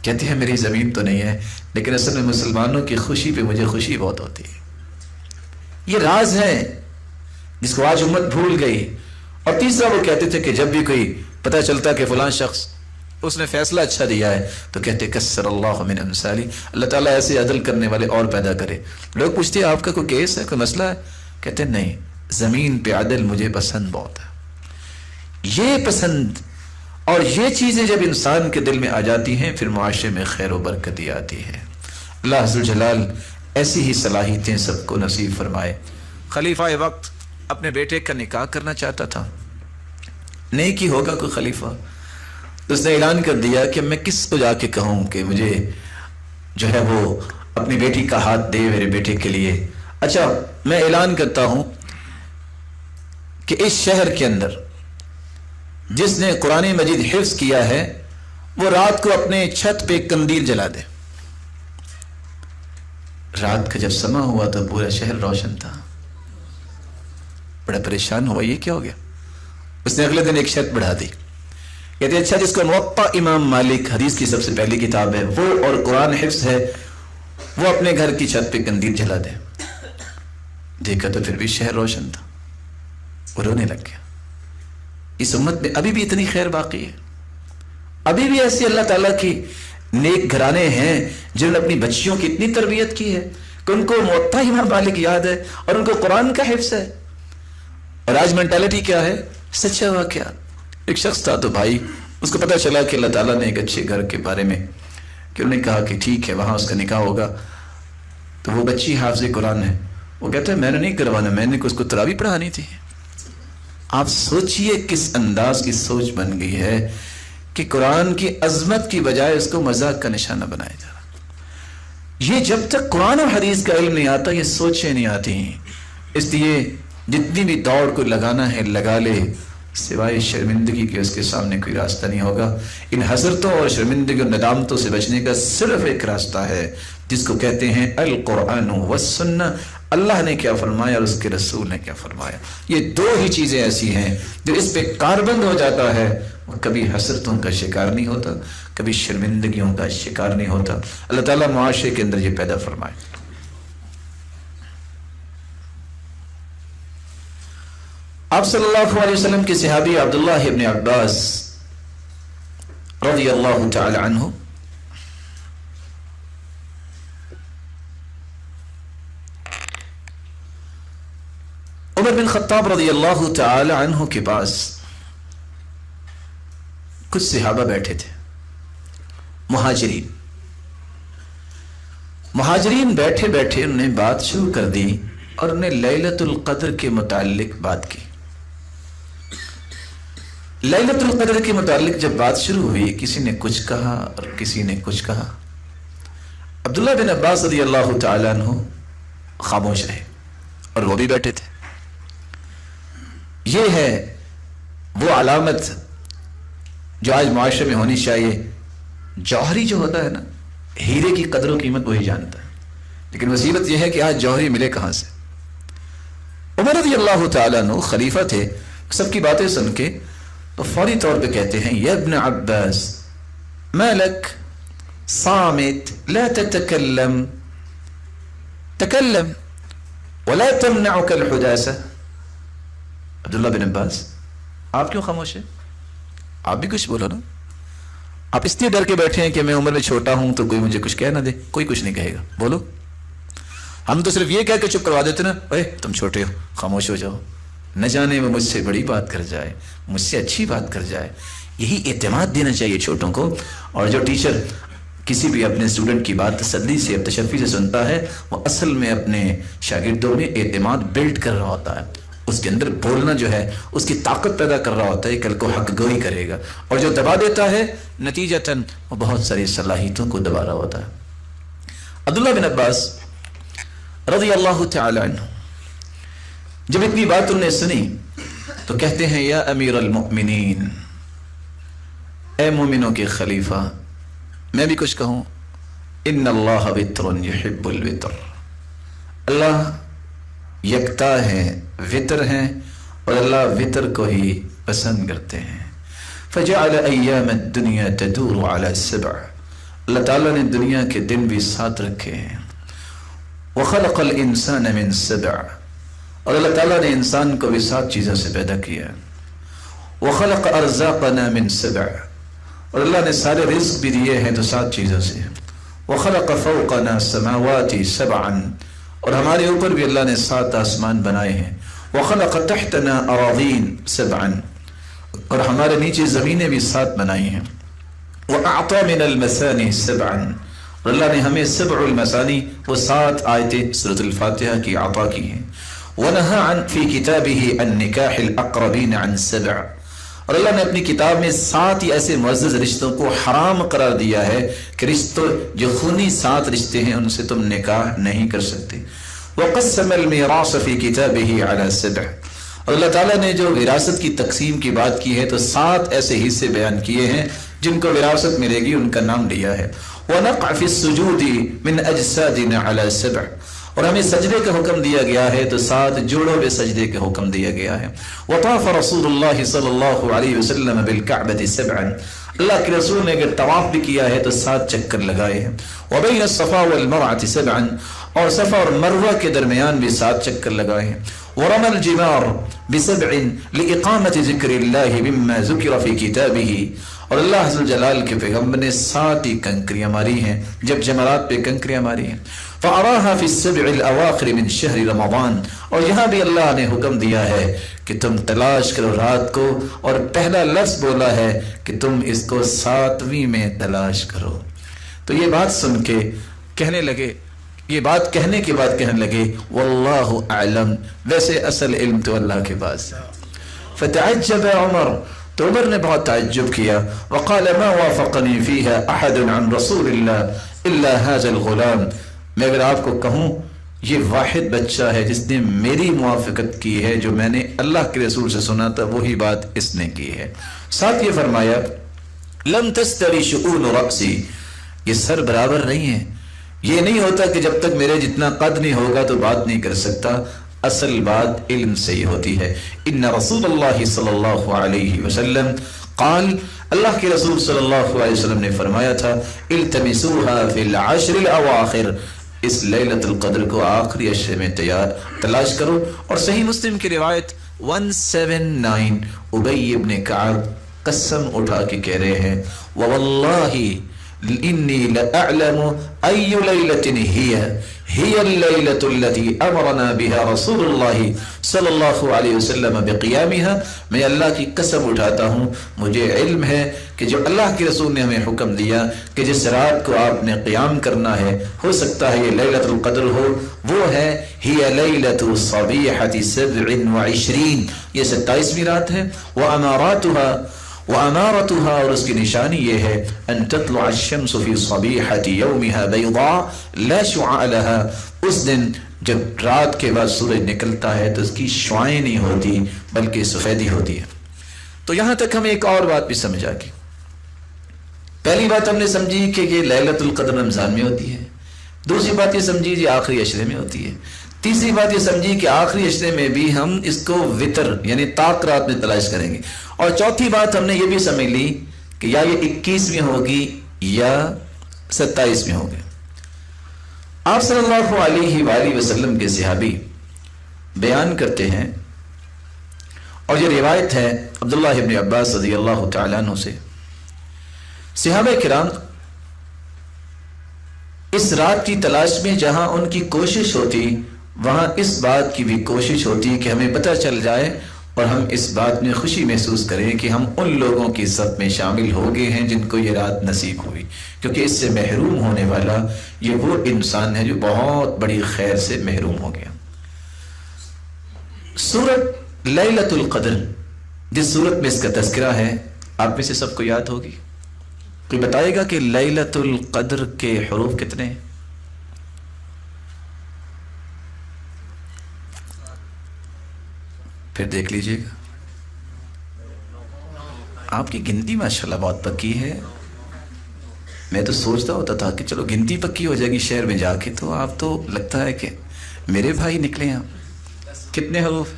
کہتے ہیں میری زمین تو نہیں ہے، لیکن اصل میں مسلمانوں کی خوشی پہ مجھے خوشی بہت ہوتی ہے۔ یہ راز ہے جس کو آج امت بھول گئی۔ اور تیسرا، وہ کہتے تھے کہ جب بھی کوئی پتہ چلتا کہ فلاں شخص اس نے فیصلہ اچھا دیا ہے تو کہتے کسر اللہ من امثالی، اللہ تعالیٰ ایسے عدل کرنے والے اور پیدا کرے۔ لوگ پوچھتے ہیں آپ کا کوئی کیس ہے، کوئی مسئلہ ہے؟ کہتے ہیں نہیں، زمین پہ عدل مجھے پسند بہت ہے۔ یہ پسند اور یہ چیزیں جب انسان کے دل میں آ جاتی ہیں پھر معاشرے میں خیر و برکتی آتی ہے۔ اللہ عز و جلال ایسی ہی صلاحیتیں سب کو نصیب فرمائے۔ خلیفہ وقت اپنے بیٹے کا نکاح کرنا چاہتا تھا، نہیں کی ہوگا کوئی خلیفہ، تو اس نے اعلان کر دیا کہ میں کس کو جا کے کہوں کہ مجھے جو ہے وہ اپنی بیٹی کا ہاتھ دے میرے بیٹے کے لیے۔ اچھا، میں اعلان کرتا ہوں کہ اس شہر کے اندر جس نے قرآن مجید حفظ کیا ہے وہ رات کو اپنے چھت پہ قندیل جلا دے۔ رات کا جب سما ہوا تو پورا شہر روشن تھا، بڑا پریشان ہوا، یہ کیا ہو گیا؟ اس نے اگلے دن ایک شرط بڑھا دی، کہتے اچھا جس کو موطا امام مالک حدیث کی سب سے پہلی کتاب ہے وہ اور قرآن حفظ ہے، وہ اپنے گھر کی چھت پہ قندیل جلا دے۔ دیکھا تو پھر بھی شہر روشن تھا، وہ رونے لگ گیا۔ اس امت میں ابھی بھی اتنی خیر باقی ہے، ابھی بھی ایسی اللہ تعالیٰ کی نیک گھرانے ہیں جنہوں نے اپنی بچیوں کی اتنی تربیت کی ہے کہ ان کو موطا امام مالک یاد ہے اور ان کو قرآن کا حفظ ہے۔ اور آج مینٹالٹی کیا ہے؟ سچا واقعہ، ایک شخص تھا تو بھائی اس کو پتہ چلا کہ اللہ تعالیٰ نے ایک اچھے گھر کے بارے میں کہ انہوں نے کہا کہ ٹھیک ہے وہاں اس کا نکاح ہوگا، تو وہ بچی حافظ قرآن ہے، وہ کہتا ہے میں نے نہیں کروانا، میں نے اس کو تراویح پڑھانی تھی۔ آپ سوچئے کس انداز کی سوچ بن گئی ہے کہ قرآن کی عظمت کی بجائے اس کو مذاق کا نشانہ بنایا جا رہا۔ یہ جب تک قرآن و حدیث کا علم نہیں آتا یہ سوچیں نہیں آتی ہیں۔ اس لیے جتنی بھی دوڑ کو لگانا ہے لگا لے، سوائے شرمندگی کے اس کے سامنے کوئی راستہ نہیں ہوگا۔ ان حسرتوں اور شرمندگی اور ندامتوں سے بچنے کا صرف ایک راستہ ہے جس کو کہتے ہیں القرآن والسنہ، اللہ نے کیا فرمایا اور اس کے رسول نے کیا فرمایا۔ یہ دو ہی چیزیں ایسی ہیں جو اس پہ کاربند ہو جاتا ہے وہ کبھی حسرتوں کا شکار نہیں ہوتا، کبھی شرمندگیوں کا شکار نہیں ہوتا۔ اللہ تعالیٰ معاشرے کے اندر یہ پیدا فرمائے۔ آپ صلی اللہ علیہ وسلم کے صحابی عبداللہ ابن عباس رضی اللہ تعالی عنہ عمر بن خطاب رضی اللہ تعالی عنہ کے پاس کچھ صحابہ بیٹھے تھے، مہاجرین بیٹھے بیٹھے انہوں نے بات شروع کر دی اور انہیں لیلۃ القدر کے متعلق بات کی۔ لیلۃ القدر کے متعلق جب بات شروع ہوئی کسی نے کچھ کہا اور کسی نے کچھ کہا۔ عبداللہ بن عباس رضی اللہ تعالی عنہ خاموش رہے اور وہ بھی بیٹھے تھے۔ یہ ہے وہ علامت جو آج معاشرے میں ہونی چاہیے۔ جوہری جو ہوتا ہے نا، ہیرے کی قدر و قیمت وہی جانتا ہے، لیکن مصیبت یہ ہے کہ آج جوہری ملے کہاں سے۔ عمر رضی اللہ تعالیٰ عنہ خلیفہ تھے، سب کی باتیں سن کے تو فوری طور پہ کہتے ہیں یا ابن عباس ما لک صامت لا تتکلم تکلم ولا تمنعك الحداثہ۔ عبداللہ بن عباس آپ کیوں خاموش ہیں؟ آپ بھی کچھ بولو نا۔ آپ اس لیے ڈر کے بیٹھے ہیں کہ میں عمر میں چھوٹا ہوں تو کوئی مجھے کچھ کہہ نہ دے۔ کوئی کچھ نہیں کہے گا، بولو۔ ہم تو صرف یہ کہہ کے چپ کروا دیتے نا، اے تم چھوٹے ہو خاموش ہو جاؤ، نہ جانے وہ مجھ سے بڑی بات کر جائے، مجھ سے اچھی بات کر جائے۔ یہی اعتماد دینا چاہیے چھوٹوں کو۔ اور جو ٹیچر کسی بھی اپنے اسٹوڈنٹ کی بات تسلی سے تشفی سے سنتا ہے، وہ اصل میں اپنے شاگردوں میں اعتماد بلڈ کر رہا ہوتا ہے، اس کے اندر بولنا جو ہے اس کی طاقت پیدا کر رہا ہوتا ہے، کل کو حق گوئی کرے گا۔ اور جو دبا دیتا ہے نتیجتاً وہ بہت ساری صلاحیتوں کو دبا رہا ہوتا ہے۔ عبداللہ بن عباس رضی اللہ تعالی عنہ جب اتنی بات انہوں نے سنی تو کہتے ہیں، یا امیر المؤمنین، اے مومنوں کے خلیفہ، میں بھی کچھ کہوں، ان اللہ وتر یحب الوتر، اللہ یکتا ہے، وطر ہیں، اور اللہ وطر کو ہی پسند کرتے ہیں۔ فجعل ایام الدنیا تدور علی 7، اللہ تعالیٰ نے دنیا کے دن بھی 7 رکھے ہیں۔ وخلق الانسان من 7، اور اللہ تعالیٰ نے انسان کو بھی 7 چیزوں سے پیدا کیا۔ وخلق ارزاقنا من 7، اور اللہ نے سارے رزق بھی دیے ہیں تو 7 چیزوں سے۔ وخلق فوقنا سماوات 7، اور ہمارے اوپر بھی اللہ نے 7 آسمان بنائے ہیں۔ وخلق تحتنا اراضین 7، اور ہمارے نیچے زمینیں بھی 7 بنائی ہیں۔ وأعطى من المثاني 7، اور اللہ نے ہمیں 7 المثانی، وہ 7 آیتیں سورۃ الفاتحہ کی عطا کی ہیں۔ ونهى عن في كتابه عن نکاح الاقربین عن 7، اور اللہ نے اپنی کتاب میں 7 ہی ایسے معزز رشتوں کو حرام قرار دیا ہے کہ رشتوں جو خونی 7 رشتے ہیں ان سے تم نکاح نہیں کر سکتے۔ وقسم الميراث في كتابه على 7، اور اللہ تعالیٰ نے جو وراثت کی تقسیم کی بات کی ہے تو 7 ایسے حصے بیان کیے ہیں جن کو وراثت ملے گی، ان کا نام لیا ہے۔ وَنَقْعَ فِي السُّجُودِ مِنْ أَجْسَادِنَا عَلَى 7، اور ہمیں سجدے کا حکم دیا گیا ہے تو 7 جوڑوں پہ سجدے کا حکم دیا گیا ہے۔ وَطَافَ رَسُولُ اللَّهِ صلی اللہ علیہ وسلم بِالْكَعْبَةِ 7، اللہ کے رسول نے اگر طواف بھی کیا ہے تو 7 چکر لگائے ہیں۔ وَبَيْنَ الصَّفَا وَالْمَرْوَةِ 7، اور صفا اور مروہ کے درمیان بھی 7 چکر لگائے ہیں۔ وَرَمَى الْجِمَارَ ب7 لِإِقَامَةِ ذِكْرِ اللَّهِ مِمَّا ذُكِرَ فِي كِتَابِهِ، اور اللہ عز جلال کے پیغمبر نے 7 ہی کنکریاں ماری ہیں جب جمرات پہ کنکریاں ماری ہیں۔ فَأَرَاهَا فِي السَّبْعِ الْأَوَاخِرِ مِنْ شَهْرِ رَمَضَانَ، اور یہاں بھی اللہ نے حکم دیا ہے کہ تم تلاش کرو رات کو، اور پہلا لفظ بولا ہے کہ تم اس کو 7ویں میں تلاش کرو۔ تو یہ بات سن کے کہنے لگے، یہ بات کہنے کے بعد کہنے لگے واللہ اعلم، ویسے اصل علم تو اللہ کے پاس ہے۔ فتعجب عمر، تو عمر نے بہت تعجب کیا۔ وقال ما وافقني فيها احد عن رسول الله الا هذا الغلام، میں اگر آپ کو کہوں یہ واحد بچہ ہے جس نے میری موافقت کی ہے، جو میں نے اللہ کے رسول سے سنا تھا وہی بات اس نے کی ہے۔ ساتھ یہ فرمایا لم تستوی شؤون رأسی، یہ سر برابر نہیں ہے، یہ نہیں ہوتا کہ جب تک میرے جتنا قد نہیں ہوگا تو بات نہیں کر سکتا، اصل بات علم سے ہی ہوتی ہے۔ ان رسول اللہ صلی اللہ علیہ وسلم قال، اللہ کے رسول صلی اللہ علیہ وسلم نے فرمایا تھا التمسوها فی العشر الاواخر، اس لیلۃ القدر کو آخری عشرے میں تلاش کرو۔ اور صحیح مسلم کی روایت 179، ابی ابن کعب قسم اٹھا کے کہہ رہے ہیں وَوَاللَّهِ انی لأعلم ای لیلۃ ہی اللیلۃ التي امرنا بها رسول اللہ صلی اللہ علیہ وسلم بقیامها، میں اللہ کی قسم اٹھاتا ہوں مجھے علم ہے کہ جو اللہ کے رسول نے ہمیں حکم دیا کہ جس رات کو آپ نے قیام کرنا ہے، ہو سکتا ہے یہ لیلۃ القدر ہو، وہ ہے ہی لیلۃ صبیحۃ 27، یہ 27ویں رات ہے۔ وَأَمَارَتُهَا، اور اس کی نشانی یہ ہے أَن تَطْلُعَ الشَّمْسُ فِي صَبِيحَةِ يَوْمِهَا بَيْضَاءَ لَا شُعَاعَ لَهَا، اس دن جب رات کے بعد سورج نکلتا ہے تو اس کی شعائیں نہیں ہوتی بلکہ سفیدی ہوتی ہے۔ تو یہاں تک ہمیں ایک اور بات بھی سمجھا گی۔ پہلی بات ہم نے سمجھی کہ یہ لیلۃ القدر رمضان میں ہوتی ہے، دوسری بات یہ سمجھی کہ آخری عشرے میں ہوتی ہے، تیسری بات یہ سمجھی کہ آخری عشرے میں بھی ہم اس کو وطر یعنی طاق رات میں تلاش کریں گے، اور چوتھی بات ہم نے یہ بھی سمجھ لی کہ یا یہ 21ویں ہوگی یا 27ویں ہوگی۔ آپ صلی اللہ علیہ وآلہ وسلم کے صحابی بیان کرتے ہیں، اور یہ روایت ہے عبداللہ ابن عباس رضی اللہ تعالیٰ عنہ سے، صحابہ کرام اس رات کی تلاش میں جہاں ان کی کوشش ہوتی وہاں اس بات کی بھی کوشش ہوتی کہ ہمیں پتہ چل جائے اور ہم اس بات میں خوشی محسوس کریں کہ ہم ان لوگوں کی صف میں شامل ہو گئے ہیں جن کو یہ رات نصیب ہوئی، کیونکہ اس سے محروم ہونے والا یہ وہ انسان ہے جو بہت بڑی خیر سے محروم ہو گیا۔ سورت لیلۃ القدر، جس سورت میں اس کا تذکرہ ہے، آپ میں سے سب کو یاد ہوگی؟ کوئی بتائے گا کہ لیلۃ القدر کے حروف کتنے ہیں؟ پھر دیکھ لیجئے گا، آپ کی گنتی ماشاءاللہ بہت پکی ہے۔ میں تو سوچتا ہوتا تھا کہ چلو گنتی پکی ہو جائے گی شہر میں جا کے، تو آپ تو لگتا ہے کہ میرے بھائی نکلے ہیں۔ آپ کتنے حروف؟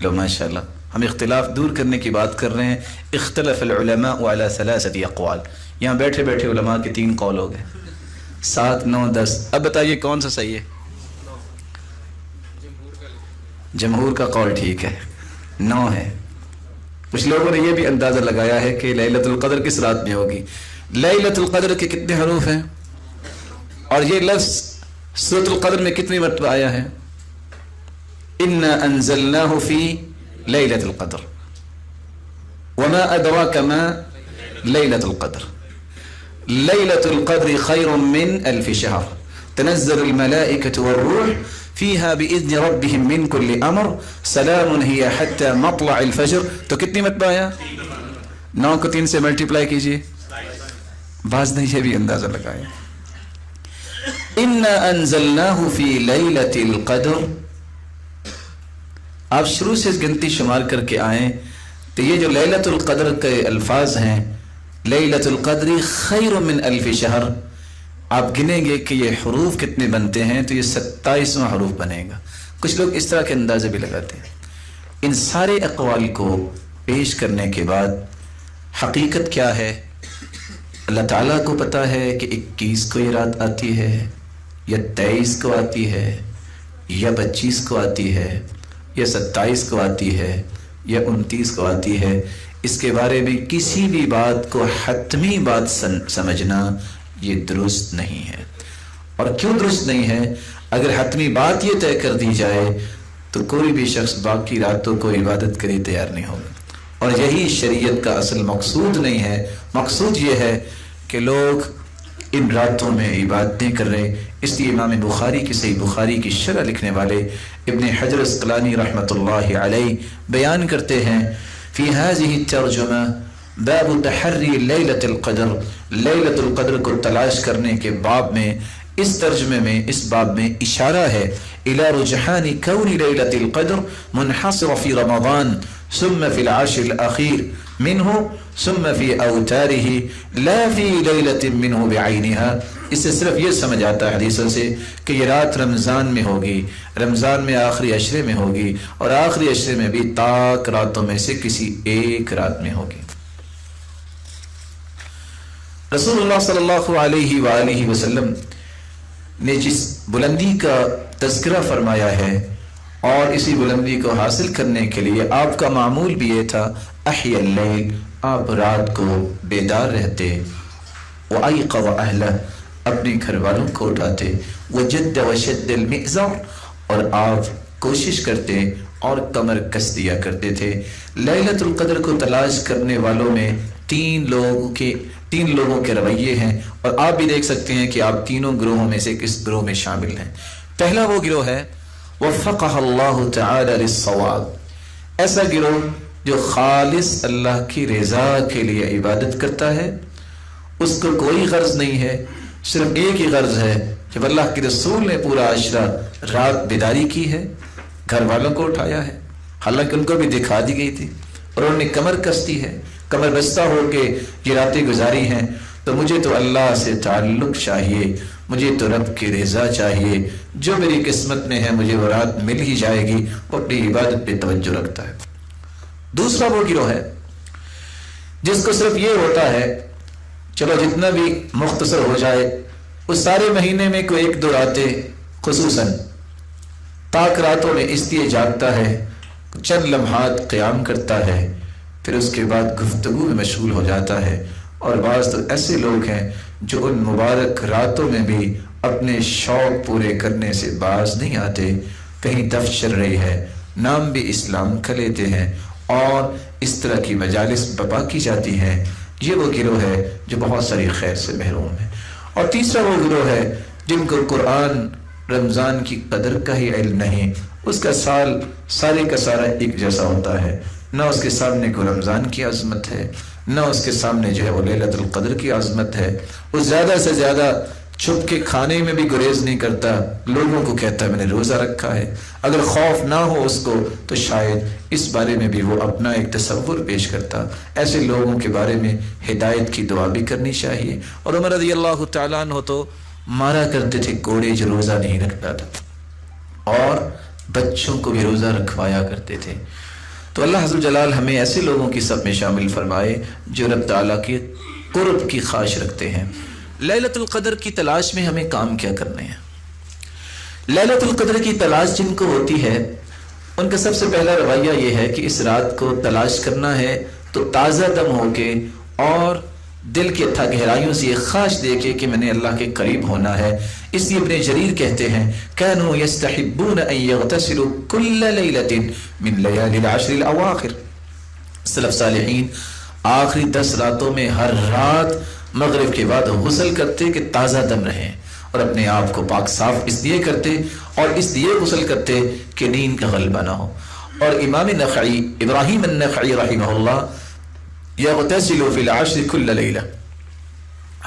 لو ماشاءاللہ، ہم اختلاف دور کرنے کی بات کر رہے ہیں۔ اختلف العلماء علی ثلاثۃ اقوال، یہاں بیٹھے بیٹھے علماء کے 3 قول ہو گئے، 7، 9، 10۔ اب بتائیے کون سا صحیح ہے؟ جمہور کا قول ٹھیک ہے، 9 ہے۔ کچھ لوگوں نے یہ بھی اندازہ لگایا ہے کہ لیلۃ القدر کس رات میں ہوگی۔ لیلۃ القدر کے کتنے حروف ہیں اور یہ لفظ سورۃ القدر میں کتنی مرتبہ آیا ہے؟ انا انزلناہ فی لیلۃ القدر وما ادراک ما لیلۃ القدر لیلۃ القدر خیر من الف شہر تنزل الملائکۃ والروح فیہا بإذن ربہم من کل امر سلام ہی حتی مطلع الفجر۔ تو کتنی مرتبہ آیا؟ 9 کو 3 سے ملٹیپلائی کیجئے۔ بعض نے یہ بھی اندازہ لگایا۔ انا انزلناہ فی لیلۃ القدر، آپ شروع سے گنتی شمار کر کے آئیں تو یہ جو لیلۃ القدر کے الفاظ ہیں، لیلۃ القدر خیر من الف شہر، آپ گنیں گے کہ یہ حروف کتنے بنتے ہیں تو یہ 27واں حروف بنے گا۔ کچھ لوگ اس طرح کے اندازے بھی لگاتے ہیں۔ ان سارے اقوال کو پیش کرنے کے بعد حقیقت کیا ہے؟ اللہ تعالیٰ کو پتہ ہے کہ 21 کو یہ رات آتی ہے یا 23 کو آتی ہے یا 25 کو آتی ہے یا 27 کو آتی ہے یا 29 کو آتی ہے۔ اس کے بارے میں کسی بھی بات کو حتمی بات سمجھنا یہ درست نہیں ہے۔ اور کیوں درست نہیں ہے؟ اگر حتمی بات یہ طے کر دی جائے تو کوئی بھی شخص باقی راتوں کو عبادت کے لیے تیار نہیں ہوگا، اور یہی شریعت کا اصل مقصود نہیں ہے۔ مقصود یہ ہے کہ لوگ ان راتوں میں عبادتیں کر رہے۔ اس لیے امام بخاری کی صحیح بخاری کی شرح لکھنے والے ابن حجر اسقلانی رحمۃ اللہ علیہ بیان کرتے ہیں، فی هذه الترجمہ باب تحری لیلۃ القدر، لیلۃ القدر کو تلاش کرنے کے باب میں، اس ترجمے میں، اس باب میں اشارہ ہے الی رجحان کون لیلۃ القدر منحصر فی رمضان ثم فی العشر الاخیر منہ ثم فی اوتارہ لا فی لیلۃ منہ بعینها۔ اس سے صرف یہ سمجھ آتا ہے حدیثوں سے کہ یہ رات رمضان میں ہوگی، رمضان میں آخری عشرے میں ہوگی، اور آخری عشرے میں بھی طاق راتوں میں سے کسی ایک رات میں ہوگی۔ رسول اللہ صلی اللہ علیہ وآلہ وسلم نے جس بلندی کا تذکرہ فرمایا ہے، اور اسی بلندی کو حاصل کرنے کے لیے آپ کا معمول بھی یہ تھا، احیا اللیل، آپ رات کو بیدار رہتے، وایقظ اہلہ، اپنے گھر والوں کو اٹھاتے، وجد وشد المئزر، اور آپ کوشش کرتے اور کمر کس دیا کرتے تھے۔ لیلۃ القدر کو تلاش کرنے والوں میں 3 لوگوں کے رویے ہیں، اور آپ بھی دیکھ سکتے ہیں کہ آپ تینوں گروہوں میں سے کس گروہ میں شامل ہیں۔ پہلا وہ گروہ ہے وفقہ اللہ تعالی للصواب، ایسا گروہ جو خالص اللہ کی رضا کے لیے عبادت کرتا ہے، اس کو کوئی غرض نہیں ہے، صرف ایک ہی غرض ہے، جب اللہ کے رسول نے پورا عشرہ رات بیداری کی ہے، گھر والوں کو اٹھایا ہے، حالانکہ ان کو بھی دکھا دی گئی تھی، اور انہوں نے کمر کس دی ہے، کمر بستہ ہو کے یہ راتیں گزاری ہیں، تو مجھے تو اللہ سے تعلق چاہیے، مجھے تو رب کی رضا چاہیے، جو میری قسمت میں ہے مجھے وہ رات مل ہی جائے گی، وہ اپنی عبادت پہ توجہ رکھتا ہے۔ دوسرا وہ گروہ ہے جس کو صرف یہ ہوتا ہے چلو جتنا بھی مختصر ہو جائے، اس سارے مہینے میں کوئی 1-2 راتیں خصوصاً طاق راتوں میں اس لیے جاگتا ہے، چند لمحات قیام کرتا ہے، پھر اس کے بعد گفتگو میں مشغول ہو جاتا ہے۔ اور بعض تو ایسے لوگ ہیں جو ان مبارک راتوں میں بھی اپنے شوق پورے کرنے سے باز نہیں آتے، کہیں دف چل رہی ہے، نام بھی اسلام کا لیتے ہیں اور اس طرح کی مجالس برپا کی جاتی ہیں، یہ وہ گروہ ہے جو بہت ساری خیر سے محروم ہے۔ اور تیسرا وہ گروہ ہے جن کو قرآن رمضان کی قدر کا ہی علم نہیں، اس کا سال سارے کا سارا ایک جیسا ہوتا ہے، نہ اس کے سامنے کوئی رمضان کی عظمت ہے، نہ اس کے سامنے جو ہے وہ لیلۃ القدر کی عظمت ہے، وہ زیادہ سے زیادہ چھپ کے کھانے میں بھی گریز نہیں کرتا، لوگوں کو کہتا ہے میں نے روزہ رکھا ہے۔ اگر خوف نہ ہو اس کو تو شاید اس بارے میں بھی وہ اپنا ایک تصور پیش کرتا۔ ایسے لوگوں کے بارے میں ہدایت کی دعا بھی کرنی چاہیے۔ اور عمر رضی اللہ تعالیٰ عنہ تو مارا کرتے تھے کوڑے جو روزہ نہیں رکھتا تھا، اور بچوں کو بھی روزہ رکھوایا کرتے تھے۔ تو اللہ عز و جلال ہمیں ایسے لوگوں کی سب میں شامل فرمائے جو رب تعالیٰ کے قرب کی خواہش رکھتے ہیں۔ لیلۃ القدر کی تلاش میں ہمیں کام کیا کرنے ہیں؟ لیلۃ القدر کی تلاش جن کو ہوتی ہے ان کا سب سے پہلا رویہ یہ ہے کہ اس رات کو تلاش کرنا ہے تو تازہ دم ہو کے اور دل کے تھا گہرائیوں سے یہ خواہش دے کے کہ میں نے اللہ کے قریب ہونا ہے۔ اس لیے ابن جریر کہتے ہیں كانوا يستحبون ان يغتسلوا كل ليلة من ليالي العشر الاواخر، سلف صالحین آخری 10 راتوں میں ہر رات مغرب کے بعد غسل کرتے کہ تازہ دم رہیں، اور اپنے آپ کو پاک صاف اس لیے کرتے اور اس لیے غسل کرتے کہ نیند کا غلبہ نہ ہو۔ اور امام نخعی ابراہیم النخعی رحمہ اللہ یغتسل فی العشر کل لیلہ،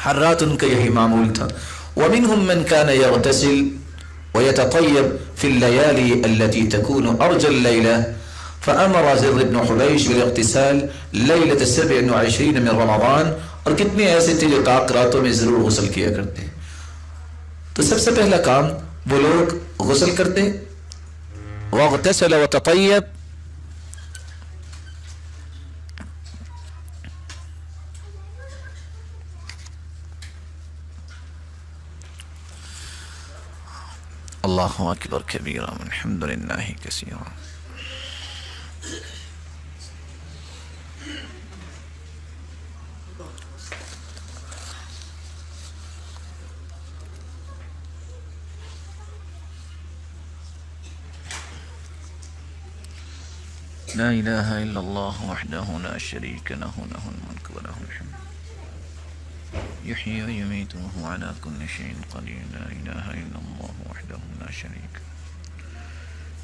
ہر رات ان کا یہی معمول تھا۔ ومنهم من كان يغتسل ويتطيب في الليالي التي تكون أرجى الليلة، فأمر زر بن حبيش بالاغتسال ليلة 27 من رمضان، اور کتنے ایسے تھے جو طاق راتوں میں ضرور غسل کیا کرتے۔ تو سب سے پہلا کام وہ لوگ غسل کرتے، واغتسل وتطيب، اللہ اکبر کبیرا الحمد للہ کثیرا۔ لا الہ الا اللہ وحدہ لا شریک لہ لہ الملک ولہ الحمد یحیی ویمیت وہو علی کل شیء قدیر۔ لا الہ الا اللہ وحدہ لا شریک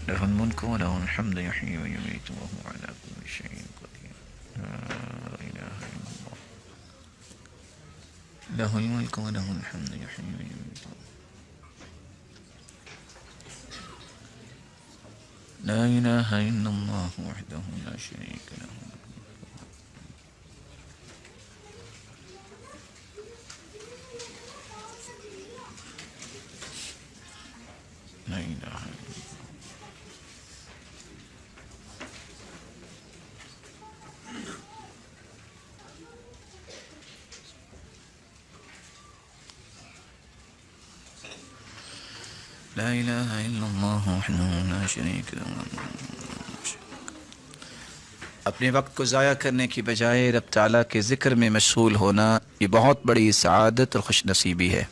لہ الملک ولہ الحمد یحیی ویمیت وہو علی کل شیء قدیر۔ لا الہ الا اللہ لہ الملک ولہ الحمد یحیی ویمیت لا الہ الا اللہ وحدہ لا شریک لہ۔ لا الہ الا لا الہ الا اللہ وحدہ لا شریک لہ۔ اپنے وقت کو ضائع کرنے کی بجائے رب تعالیٰ کے ذکر میں مشغول ہونا یہ بہت بڑی سعادت اور خوش نصیبی ہے۔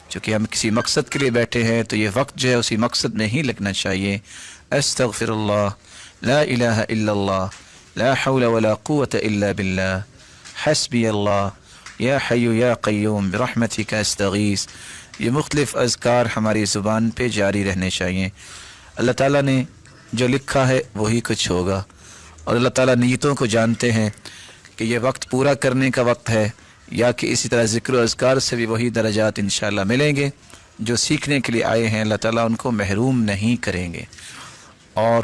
چونکہ ہم کسی مقصد کے لیے بیٹھے ہیں تو یہ وقت جو ہے اسی مقصد میں ہی لگنا چاہیے۔ استغفر اللہ، لا الہ الا اللہ، لا حول ولا قوة الا باللہ، حسبی اللہ، یا حی یا قیوم برحمتک استغیث، یہ مختلف اذکار ہماری زبان پہ جاری رہنے چاہیے۔ اللہ تعالیٰ نے جو لکھا ہے وہی کچھ ہوگا، اور اللہ تعالیٰ نیتوں کو جانتے ہیں کہ یہ وقت پورا کرنے کا وقت ہے، یا کہ اسی طرح ذکر و اذکار سے بھی وہی درجات انشاءاللہ ملیں گے۔ جو سیکھنے کے لیے آئے ہیں اللہ تعالیٰ ان کو محروم نہیں کریں گے، اور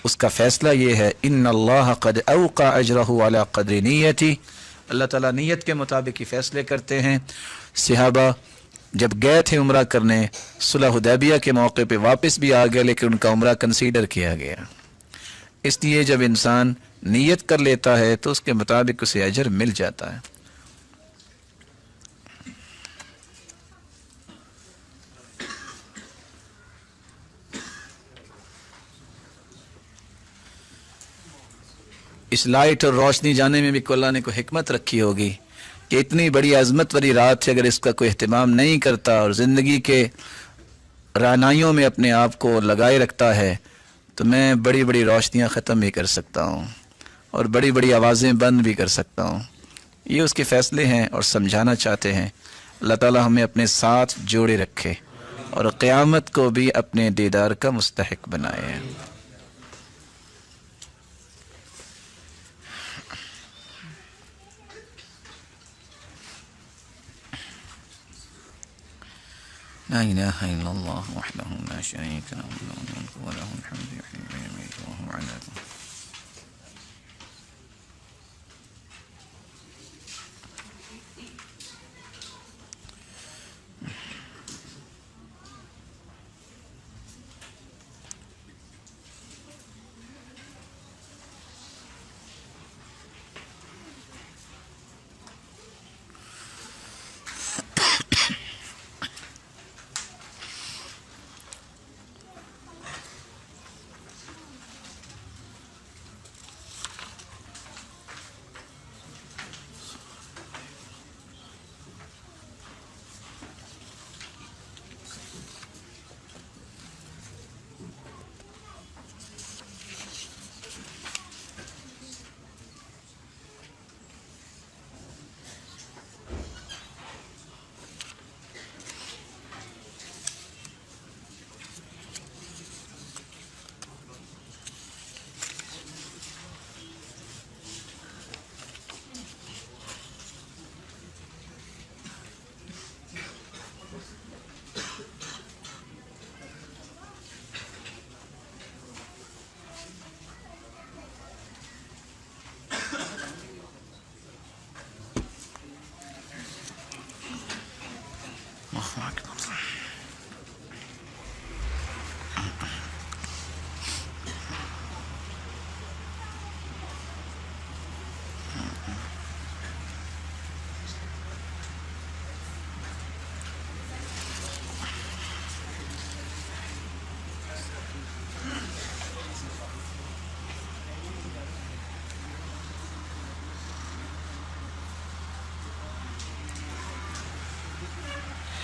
اس کا فیصلہ یہ ہے ان اللہ قد اوقع اجرہ علی قدر نیتی، اللہ تعالیٰ نیت کے مطابق ہی فیصلے کرتے ہیں۔ صحابہ جب گئے تھے عمرہ کرنے، صلح حدیبیہ کے موقع پہ واپس بھی آ گئے، لیکن ان کا عمرہ کنسیڈر کیا گیا۔ اس لیے جب انسان نیت کر لیتا ہے تو اس کے مطابق اسے اجر مل جاتا ہے۔ اس لائٹ اور روشنی جانے میں بھی اللہ نے کوئی حکمت رکھی ہوگی کہ اتنی بڑی عظمت والی رات ہے، اگر اس کا کوئی اہتمام نہیں کرتا اور زندگی کے رعنائیوں میں اپنے آپ کو لگائے رکھتا ہے تو میں بڑی بڑی روشنیاں ختم بھی کر سکتا ہوں اور بڑی بڑی آوازیں بند بھی کر سکتا ہوں۔ یہ اس کے فیصلے ہیں اور سمجھانا چاہتے ہیں۔ اللہ تعالی ہمیں اپنے ساتھ جوڑے رکھے اور قیامت کو بھی اپنے دیدار کا مستحق بنائے۔ لا الہ الا اللہ وحدہ لا شریک لہ لہ الملک ولہ الحمد یحیی ویمیت وہو علی کل شیء۔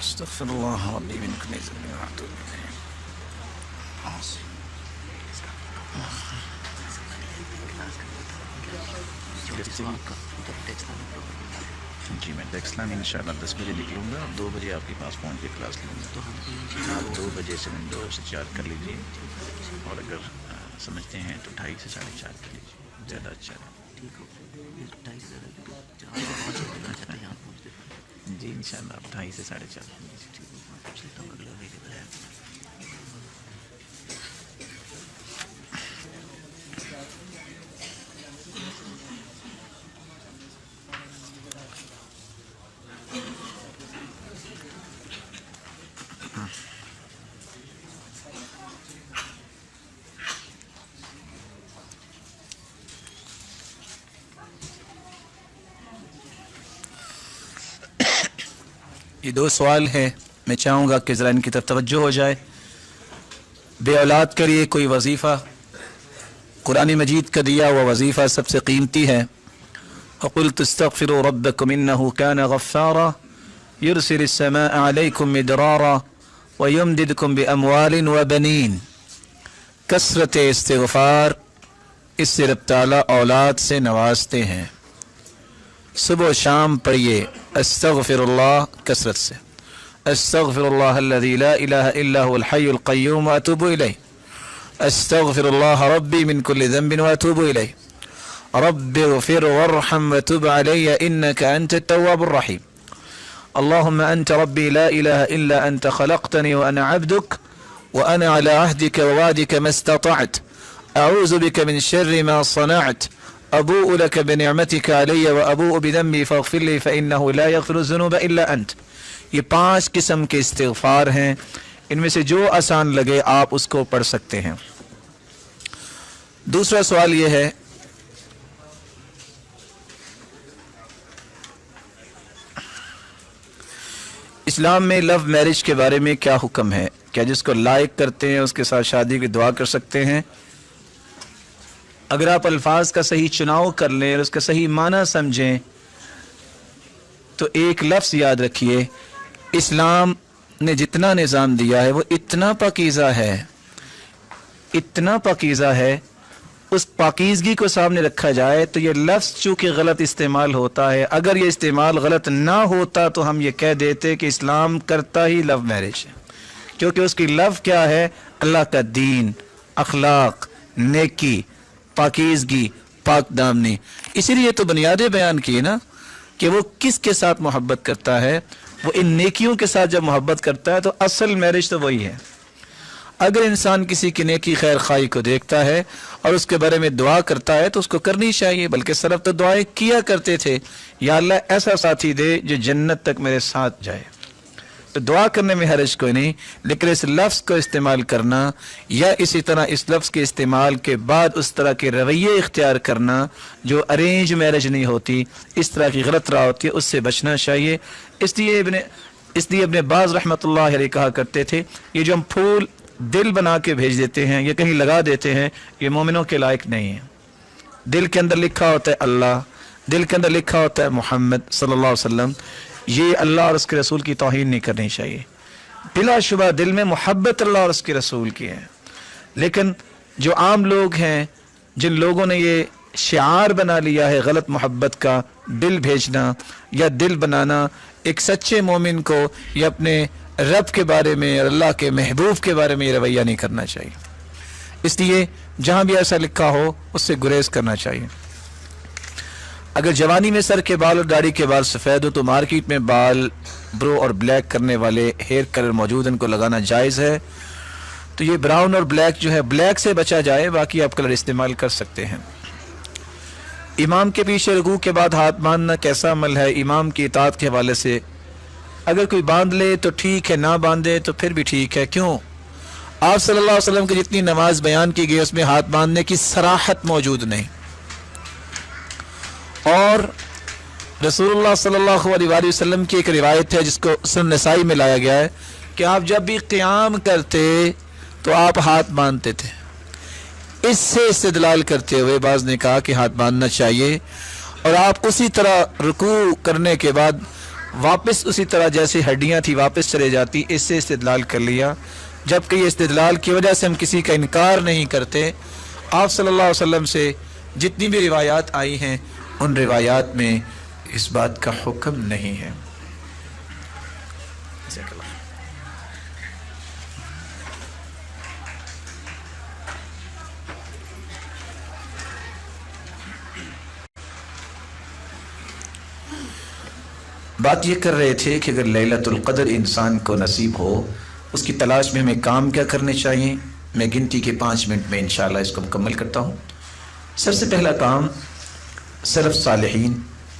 استغفر اللہ ربی من کل ذنب واتوب الیہ۔ جی میں ڈیکسلان انشاءاللہ 10 بجے نکلوں گا اور 2 بجے آپ کے پاس پہنچ کے کلاس لوں گا۔ آپ 2 بجے سے 2 سے 4 کر لیجیے، اور اگر سمجھتے ہیں تو 2:30 سے 4:30 کر لیجیے، زیادہ اچھا ہے۔ جی انشاءاللہ آپ 2:30 سے 4:30 کر لیجیے۔ یہ 2 سوال ہیں، میں چاہوں گا کہ ذرا ان کی طرف توجہ ہو جائے۔ بے اولاد کے لیے کوئی وظیفہ، قرآن مجید کا دیا ہوا وظیفہ سب سے قیمتی ہے۔ وَقُلْتُ اسْتَغْفِرُوا رَبَّكُمْ إِنَّهُ كَانَ غَفَّارًا يُرْسِلِ السَّمَاءَ عَلَيْكُمْ مِدْرَارًا وَيُمْدِدْكُمْ بِأَمْوَالٍ وَبَنِينَ۔ کثرت استغفار، اس سے رب تعالیٰ اولاد سے نوازتے ہیں۔ صبح و شام پڑھیے استغفر اللہ کثرت سے، استغفر اللہ الذی لا الہ الا هو الحی القیوم واتوب الیہ، استغفر اللہ ربی من کل ذنب واتوب الیہ، رب اغفر وارحم وتب علی انک انت التواب الرحیم، اللهم انت ربی لا الہ الا انت خلقتنی وانا عبدک وانا على عهدك ووعدك ما استطعت، اعوذ بك من شر ما صنعت، ابوء لك بنعمتك علی وابوء بذنبی فاغفر لی فانه لا یغفر الذنوب الا انت۔ یہ 5 قسم کے استغفار ہیں، ان میں سے جو آسان لگے آپ اس کو پڑھ سکتے ہیں۔ دوسرا سوال یہ ہے، اسلام میں لو میرج کے بارے میں کیا حکم ہے؟ کیا جس کو لائق کرتے ہیں اس کے ساتھ شادی کی دعا کر سکتے ہیں؟ اگر آپ الفاظ کا صحیح چناؤ کر لیں اور اس کا صحیح معنی سمجھیں تو ایک لفظ یاد رکھیے، اسلام نے جتنا نظام دیا ہے وہ اتنا پاکیزہ ہے، اتنا پاکیزہ ہے، اس پاکیزگی کو سامنے رکھا جائے تو یہ لفظ چونکہ غلط استعمال ہوتا ہے، اگر یہ استعمال غلط نہ ہوتا تو ہم یہ کہہ دیتے کہ اسلام کرتا ہی لو میرج ہے، کیونکہ اس کی لو کیا ہے؟ اللہ کا دین، اخلاق، نیکی، پاکیزگی، پاک دامنی۔ اسی لیے تو بنیادیں بیان کی نا کہ وہ کس کے ساتھ محبت کرتا ہے، وہ ان نیکیوں کے ساتھ جب محبت کرتا ہے تو اصل میرج تو وہی ہے۔ اگر انسان کسی کی نیکی خیر خواہی کو دیکھتا ہے اور اس کے بارے میں دعا کرتا ہے تو اس کو کرنی چاہیے، بلکہ سلف تو دعائیں کیا کرتے تھے، یا اللہ ایسا ساتھی دے جو جنت تک میرے ساتھ جائے۔ تو دعا کرنے میں حرج کوئی نہیں، لیکن اس لفظ کو استعمال کرنا یا اسی طرح اس لفظ کے استعمال کے بعد اس طرح کے رویے اختیار کرنا جو ارینج میرج نہیں ہوتی، اس طرح کی غلط راہ ہوتی ہے، اس سے بچنا چاہیے۔ اس لیے ابن باز رحمۃ اللہ علیہ کہا کرتے تھے، یہ جو ہم پھول دل بنا کے بھیج دیتے ہیں یا کہیں لگا دیتے ہیں، یہ مومنوں کے لائق نہیں ہے۔ دل کے اندر لکھا ہوتا ہے اللہ، دل کے اندر لکھا ہوتا ہے محمد صلی اللہ علیہ وسلم، یہ اللہ اور اس کے رسول کی توہین نہیں کرنی چاہیے۔ بلا شبہ دل میں محبت اللہ اور اس کے رسول کی ہے، لیکن جو عام لوگ ہیں، جن لوگوں نے یہ شعار بنا لیا ہے غلط محبت کا، دل بھیجنا یا دل بنانا، ایک سچے مومن کو یا اپنے رب کے بارے میں اور اللہ کے محبوب کے بارے میں یہ رویہ نہیں کرنا چاہیے۔ اس لیے جہاں بھی ایسا لکھا ہو اس سے گریز کرنا چاہیے۔ اگر جوانی میں سر کے بال اور داڑھی کے بال سفید ہو تو مارکیٹ میں بال برو اور بلیک کرنے والے ہیئر کلر موجود، ان کو لگانا جائز ہے۔ تو یہ براؤن اور بلیک جو ہے، بلیک سے بچا جائے، باقی آپ کلر استعمال کر سکتے ہیں۔ امام کے پیچھے رکوع کے بعد ہاتھ باندھنا کیسا عمل ہے؟ امام کی اطاعت کے حوالے سے اگر کوئی باندھ لے تو ٹھیک ہے، نہ باندھے تو پھر بھی ٹھیک ہے۔ کیوں؟ آپ صلی اللہ علیہ وسلم کی جتنی نماز بیان کی گئی اس میں ہاتھ باندھنے کی صراحت موجود نہیں، اور رسول اللہ صلی اللہ علیہ وآلہ وسلم کی ایک روایت ہے جس کو سنن نسائی میں لایا گیا ہے کہ آپ جب بھی قیام کرتے تو آپ ہاتھ باندھتے تھے۔ اس سے استدلال کرتے ہوئے بعض نے کہا کہ ہاتھ باندھنا چاہیے، اور آپ اسی طرح رکوع کرنے کے بعد واپس اسی طرح جیسے ہڈیاں تھی واپس چلے جاتی، اس سے استدلال کر لیا، جبکہ یہ استدلال کی وجہ سے ہم کسی کا انکار نہیں کرتے۔ آپ صلی اللہ علیہ وسلم سے جتنی بھی روایات آئی ہیں ان روایات میں اس بات کا حکم نہیں ہے۔ بات یہ کر رہے تھے کہ اگر لیلۃ القدر انسان کو نصیب ہو، اس کی تلاش میں ہمیں کام کیا کرنے چاہیے؟ میں گنتی کے 5 منٹ میں انشاءاللہ اس کو مکمل کرتا ہوں۔ سب سے پہلا کام، سلف صالحین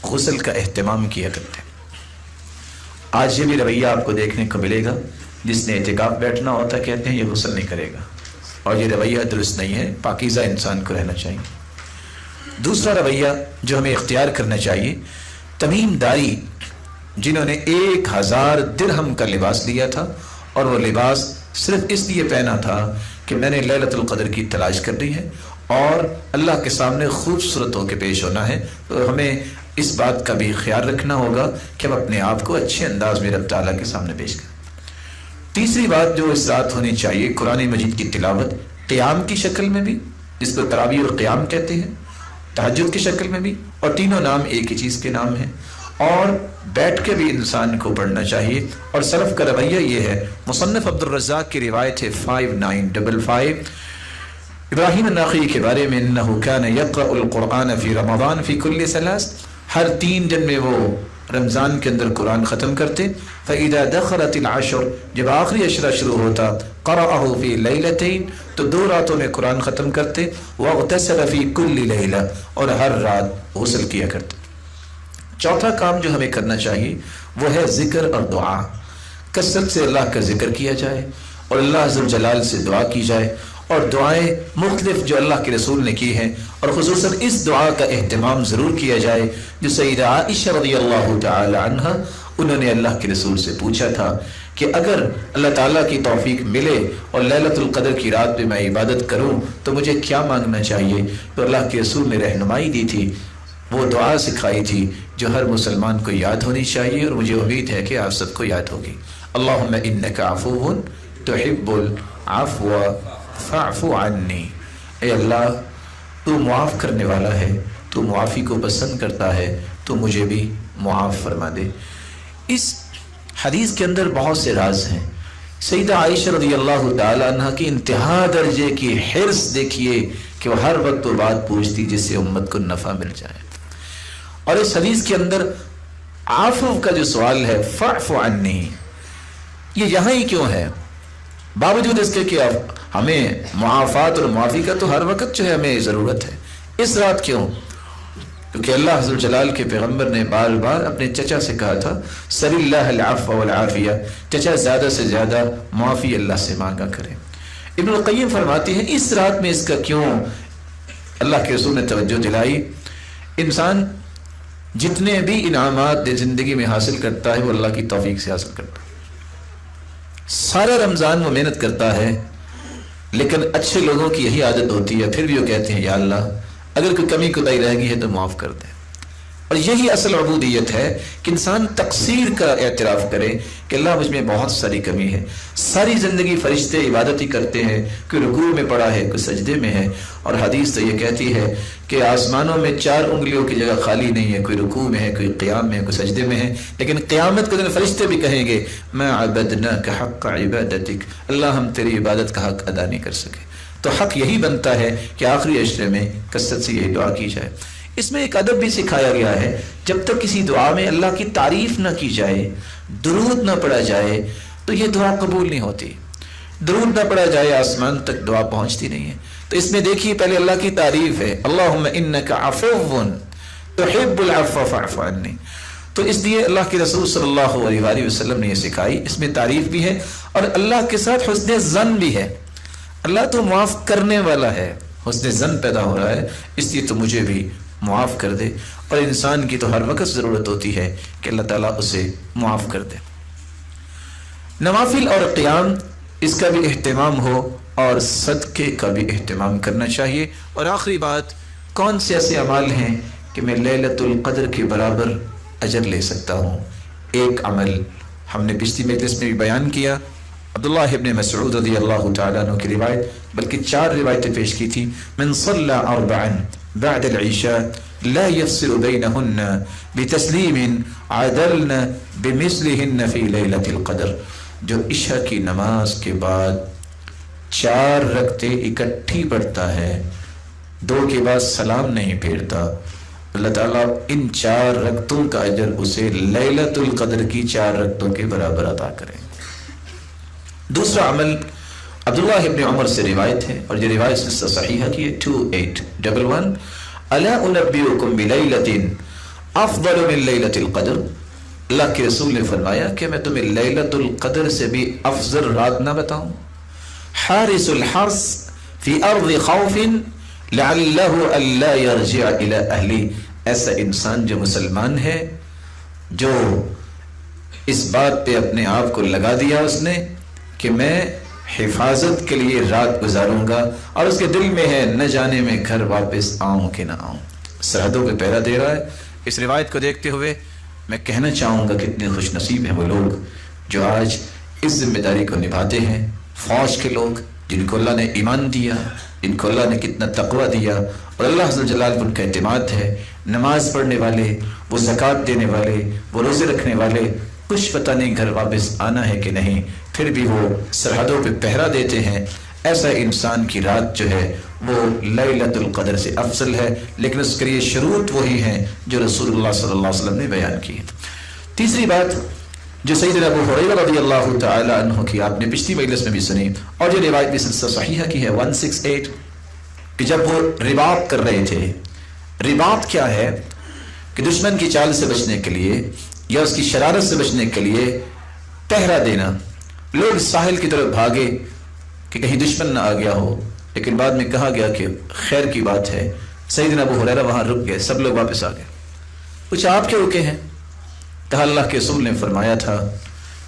غسل کا اہتمام کیا کرتے ہیں۔ آج یہ بھی رویہ آپ کو دیکھنے کو ملے گا، جس نے اعتکاف بیٹھنا ہوتا ہے کہتے ہیں یہ غسل نہیں کرے گا، اور یہ رویہ درست نہیں ہے، پاکیزہ انسان کو رہنا چاہیے۔ دوسرا رویہ جو ہمیں اختیار کرنا چاہیے، تمیم داری جنہوں نے 1000 درہم کا لباس لیا تھا، اور وہ لباس صرف اس لیے پہنا تھا کہ میں نے لیلۃ القدر کی تلاش کرنی ہے اور اللہ کے سامنے خوبصورت ہو کے پیش ہونا ہے، تو ہمیں اس بات کا بھی خیال رکھنا ہوگا کہ ہم اپنے آپ کو اچھے انداز میں رب تعالیٰ کے سامنے پیش کریں۔ تیسری بات جو اس رات ہونی چاہیے، قرآن مجید کی تلاوت قیام کی شکل میں بھی، جس کو تراویح القیام کہتے ہیں، تہجد کی شکل میں بھی، اور تینوں نام ایک ہی چیز کے نام ہیں، اور بیٹھ کے بھی انسان کو پڑھنا چاہیے۔ اور سلف کا رویہ یہ ہے، مصنف عبد الرزاق کی روایت ہے 5955 ابراہیم النخعی کے بارے میں، انہ کان یقرأ القرآن فی رمضان فی کل ثلاث، ہر 3 دن میں وہ رمضان کے اندر قرآن ختم کرتے۔ فإذا دخلت العشر، جب آخری عشرہ شروع ہوتا، قرأہ فی لیلتین، تو 2 راتوں میں قرآن ختم کرتے، واغتسل فی کل لیلہ، اور ہر رات غسل کیا کرتے۔ چوتھا کام جو ہمیں کرنا چاہیے وہ ہے ذکر اور دعا، کثرت سے اللہ کا ذکر کیا جائے اور اللہ عز و جلال سے دعا کی جائے، اور دعائیں مختلف جو اللہ کے رسول نے کی ہیں، اور خصوصاً اس دعا کا اہتمام ضرور کیا جائے جو سیدہ عائشہ رضی اللہ تعالی عنہ، انہوں نے اللہ کے رسول سے پوچھا تھا کہ اگر اللہ تعالیٰ کی توفیق ملے اور لیلۃ القدر کی رات پہ میں عبادت کروں تو مجھے کیا مانگنا چاہیے؟ تو اللہ کے رسول نے رہنمائی دی تھی، وہ دعا سکھائی تھی جو ہر مسلمان کو یاد ہونی چاہیے، اور مجھے امید ہے کہ آپ سب کو یاد ہوگی۔ اللہم انک عفو تحب العفو فاعف عنی، اے اللہ تو معاف کرنے والا ہے، تو معافی کو پسند کرتا ہے، تو مجھے بھی معاف فرما دے۔ اس حدیث کے اندر بہت سے راز ہیں۔ سیدہ عائشہ رضی اللہ تعالی عنہ کی انتہا درجے کی حرص دیکھیے کہ وہ ہر وقت وہ بات پوچھتی جس سے امت کو نفع مل جائے۔ اور اس حدیث کے اندر عفو کا جو سوال ہے فاعف عنی، یہ یہاں ہی کیوں ہے؟ باوجود اس کے کہ ہمیں معافات اور معافی کا تو ہر وقت جو ہے ہمیں ضرورت ہے، اس رات کیوں؟ کیونکہ اللہ عز و جلال کے پیغمبر نے بار بار اپنے چچا سے کہا تھا سل اللہ العفو والعافیہ، چچا زیادہ سے زیادہ معافی اللہ سے مانگا کریں۔ ابن القیم فرماتے ہیں اس رات میں اس کا کیوں اللہ کے رسول نے توجہ دلائی؟ انسان جتنے بھی انعامات زندگی میں حاصل کرتا ہے وہ اللہ کی توفیق سے حاصل کرتا ہے۔ سارا رمضان وہ محنت کرتا ہے، لیکن اچھے لوگوں کی یہی عادت ہوتی ہے، پھر بھی وہ کہتے ہیں یا اللہ اگر کوئی کمی کوتاہی رہ گئی ہے تو معاف کر دے۔ اور یہی اصل عبودیت ہے کہ انسان تقصیر کا اعتراف کرے کہ اللہ مجھ میں بہت ساری کمی ہے۔ ساری زندگی فرشتے عبادت ہی کرتے ہیں، کوئی رکوع میں پڑا ہے، کوئی سجدے میں ہے، اور حدیث تو یہ کہتی ہے کہ آسمانوں میں 4 انگلیوں کی جگہ خالی نہیں ہے، کوئی رکوع میں ہے، کوئی قیام میں ہے، کوئی سجدے میں ہے، لیکن قیامت کے دن فرشتے بھی کہیں گے ما عبدناک حق عبادتک، اللہ ہم تیری عبادت کا حق ادا نہیں کر سکے۔ تو حق یہی بنتا ہے کہ آخری عشرے میں کثرت سے یہی دعا کی جائے۔ اس میں ایک ادب بھی سکھایا گیا ہے، جب تک کسی دعا میں اللہ کی تعریف نہ کی جائے، درود نہ پڑھا جائے، تو یہ دعا قبول نہیں ہوتی۔ درود نہ پڑھا جائے آسمان تک دعا پہنچتی نہیں ہے۔ تو اس میں دیکھیے پہلے اللہ کی تعریف ہے، اللہم انک عفو تحب العفو فاعف عنی۔ تو اس لیے اللہ کے رسول صلی اللہ علیہ وآلہ وسلم نے یہ سکھائی، اس میں تعریف بھی ہے اور اللہ کے ساتھ حسن ظن بھی ہے۔ اللہ تو معاف کرنے والا ہے، حسن ظن پیدا ہو رہا ہے، اس لیے تو مجھے بھی معاف کر دے۔ اور انسان کی تو ہر وقت ضرورت ہوتی ہے کہ اللہ تعالیٰ اسے معاف کر دے۔ نوافل اور قیام اس کا بھی اہتمام ہو اور صدقے کا بھی اہتمام کرنا چاہیے۔ اور آخری بات، کون سے ایسے اعمال ہیں کہ میں لیلۃ القدر کے برابر اجر لے سکتا ہوں؟ ایک عمل ہم نے پچھلی مجلس میں بھی بیان کیا، عبداللہ ابن مسعود رضی اللہ تعالیٰ عنہ کی روایت، بلکہ 4 روایتیں پیش کی تھی۔ من صلی 4 بعد العشاء لا يفصل بينهن بتسلیم عدلن بمثلهن في لیلۃ القدر، جو عشاء کی نماز کے بعد 4 رکعتیں اکٹھی پڑھتا ہے، 2 کے بعد سلام نہیں پھیرتا، اللہ تعالیٰ ان 4 رکعتوں کا اجر اسے لیلۃ القدر کی 4 رکعتوں کے برابر عطا کریں۔ دوسرا عمل عبداللہ ابن عمر سے روایت ہے، اور یہ روایت سے صحیحہ کی ہے 2811، الا انبئکم بلیلۃ افضل من لیلۃ القدر، اللہ کے رسول نے فرمایا کہ میں تمہیں لیلۃ القدر سے بھی افضل رات نہ بتاؤں؟ حارس الحرس فی ارض خوف لعلہ الا یرجع الی اہلی، ایسا انسان جو مسلمان ہے، جو اس بات پہ اپنے آپ کو لگا دیا اس نے کہ میں حفاظت کے لیے رات گزاروں گا، اور اس کے دل میں ہے نہ جانے میں گھر واپس آؤں کہ نہ آؤں، سرحدوں پہ پہرا دے رہا ہے۔ اس روایت کو دیکھتے ہوئے میں کہنا چاہوں گا کتنے خوش نصیب ہیں وہ لوگ جو آج اس ذمہ داری کو نبھاتے ہیں، فوج کے لوگ جن کو اللہ نے ایمان دیا، جن کو اللہ نے کتنا تقوی دیا، اور اللہ عز و جلال پر ان کا اعتماد ہے، نماز پڑھنے والے، وہ زکوٰۃ دینے والے، وہ روزے رکھنے والے، کچھ پتہ نہیں گھر واپس آنا ہے کہ نہیں، پھر بھی وہ سرحدوں پہ پہرا دیتے ہیں۔ ایسا انسان کی رات جو ہے وہ لیلۃ القدر سے افضل ہے، لیکن اس کے لیے شروط وہی ہیں جو رسول اللہ صلی اللہ علیہ وسلم نے بیان کی ہے۔ تیسری بات جو سیدنا ابو ہریرہ رضی اللہ تعالی عنہ کی آپ نے پچھلی مجلس میں بھی سنی، اور جو روایت بھی سلسلہ صحیحہ کی ہے 168، کہ جب وہ رباط کر رہے تھے، رباط کیا ہے کہ دشمن کی چال سے بچنے کے لیے یا اس کی شرارت سے بچنے کے لیے پہرا دینا، لوگ ساحل کی طرف بھاگے کہ کہیں دشمن نہ آ گیا ہو، لیکن بعد میں کہا گیا کہ خیر کی بات ہے، سیدنا ابو ہریرہ وہاں رک گئے، سب لوگ واپس آ گئے۔ کچھ آپ کے رکے ہیں؟ کہا اللہ کے رسول نے فرمایا تھا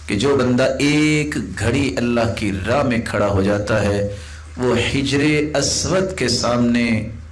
کہ جو بندہ ایک گھڑی اللہ کی راہ میں کھڑا ہو جاتا ہے، وہ حجر اسود کے سامنے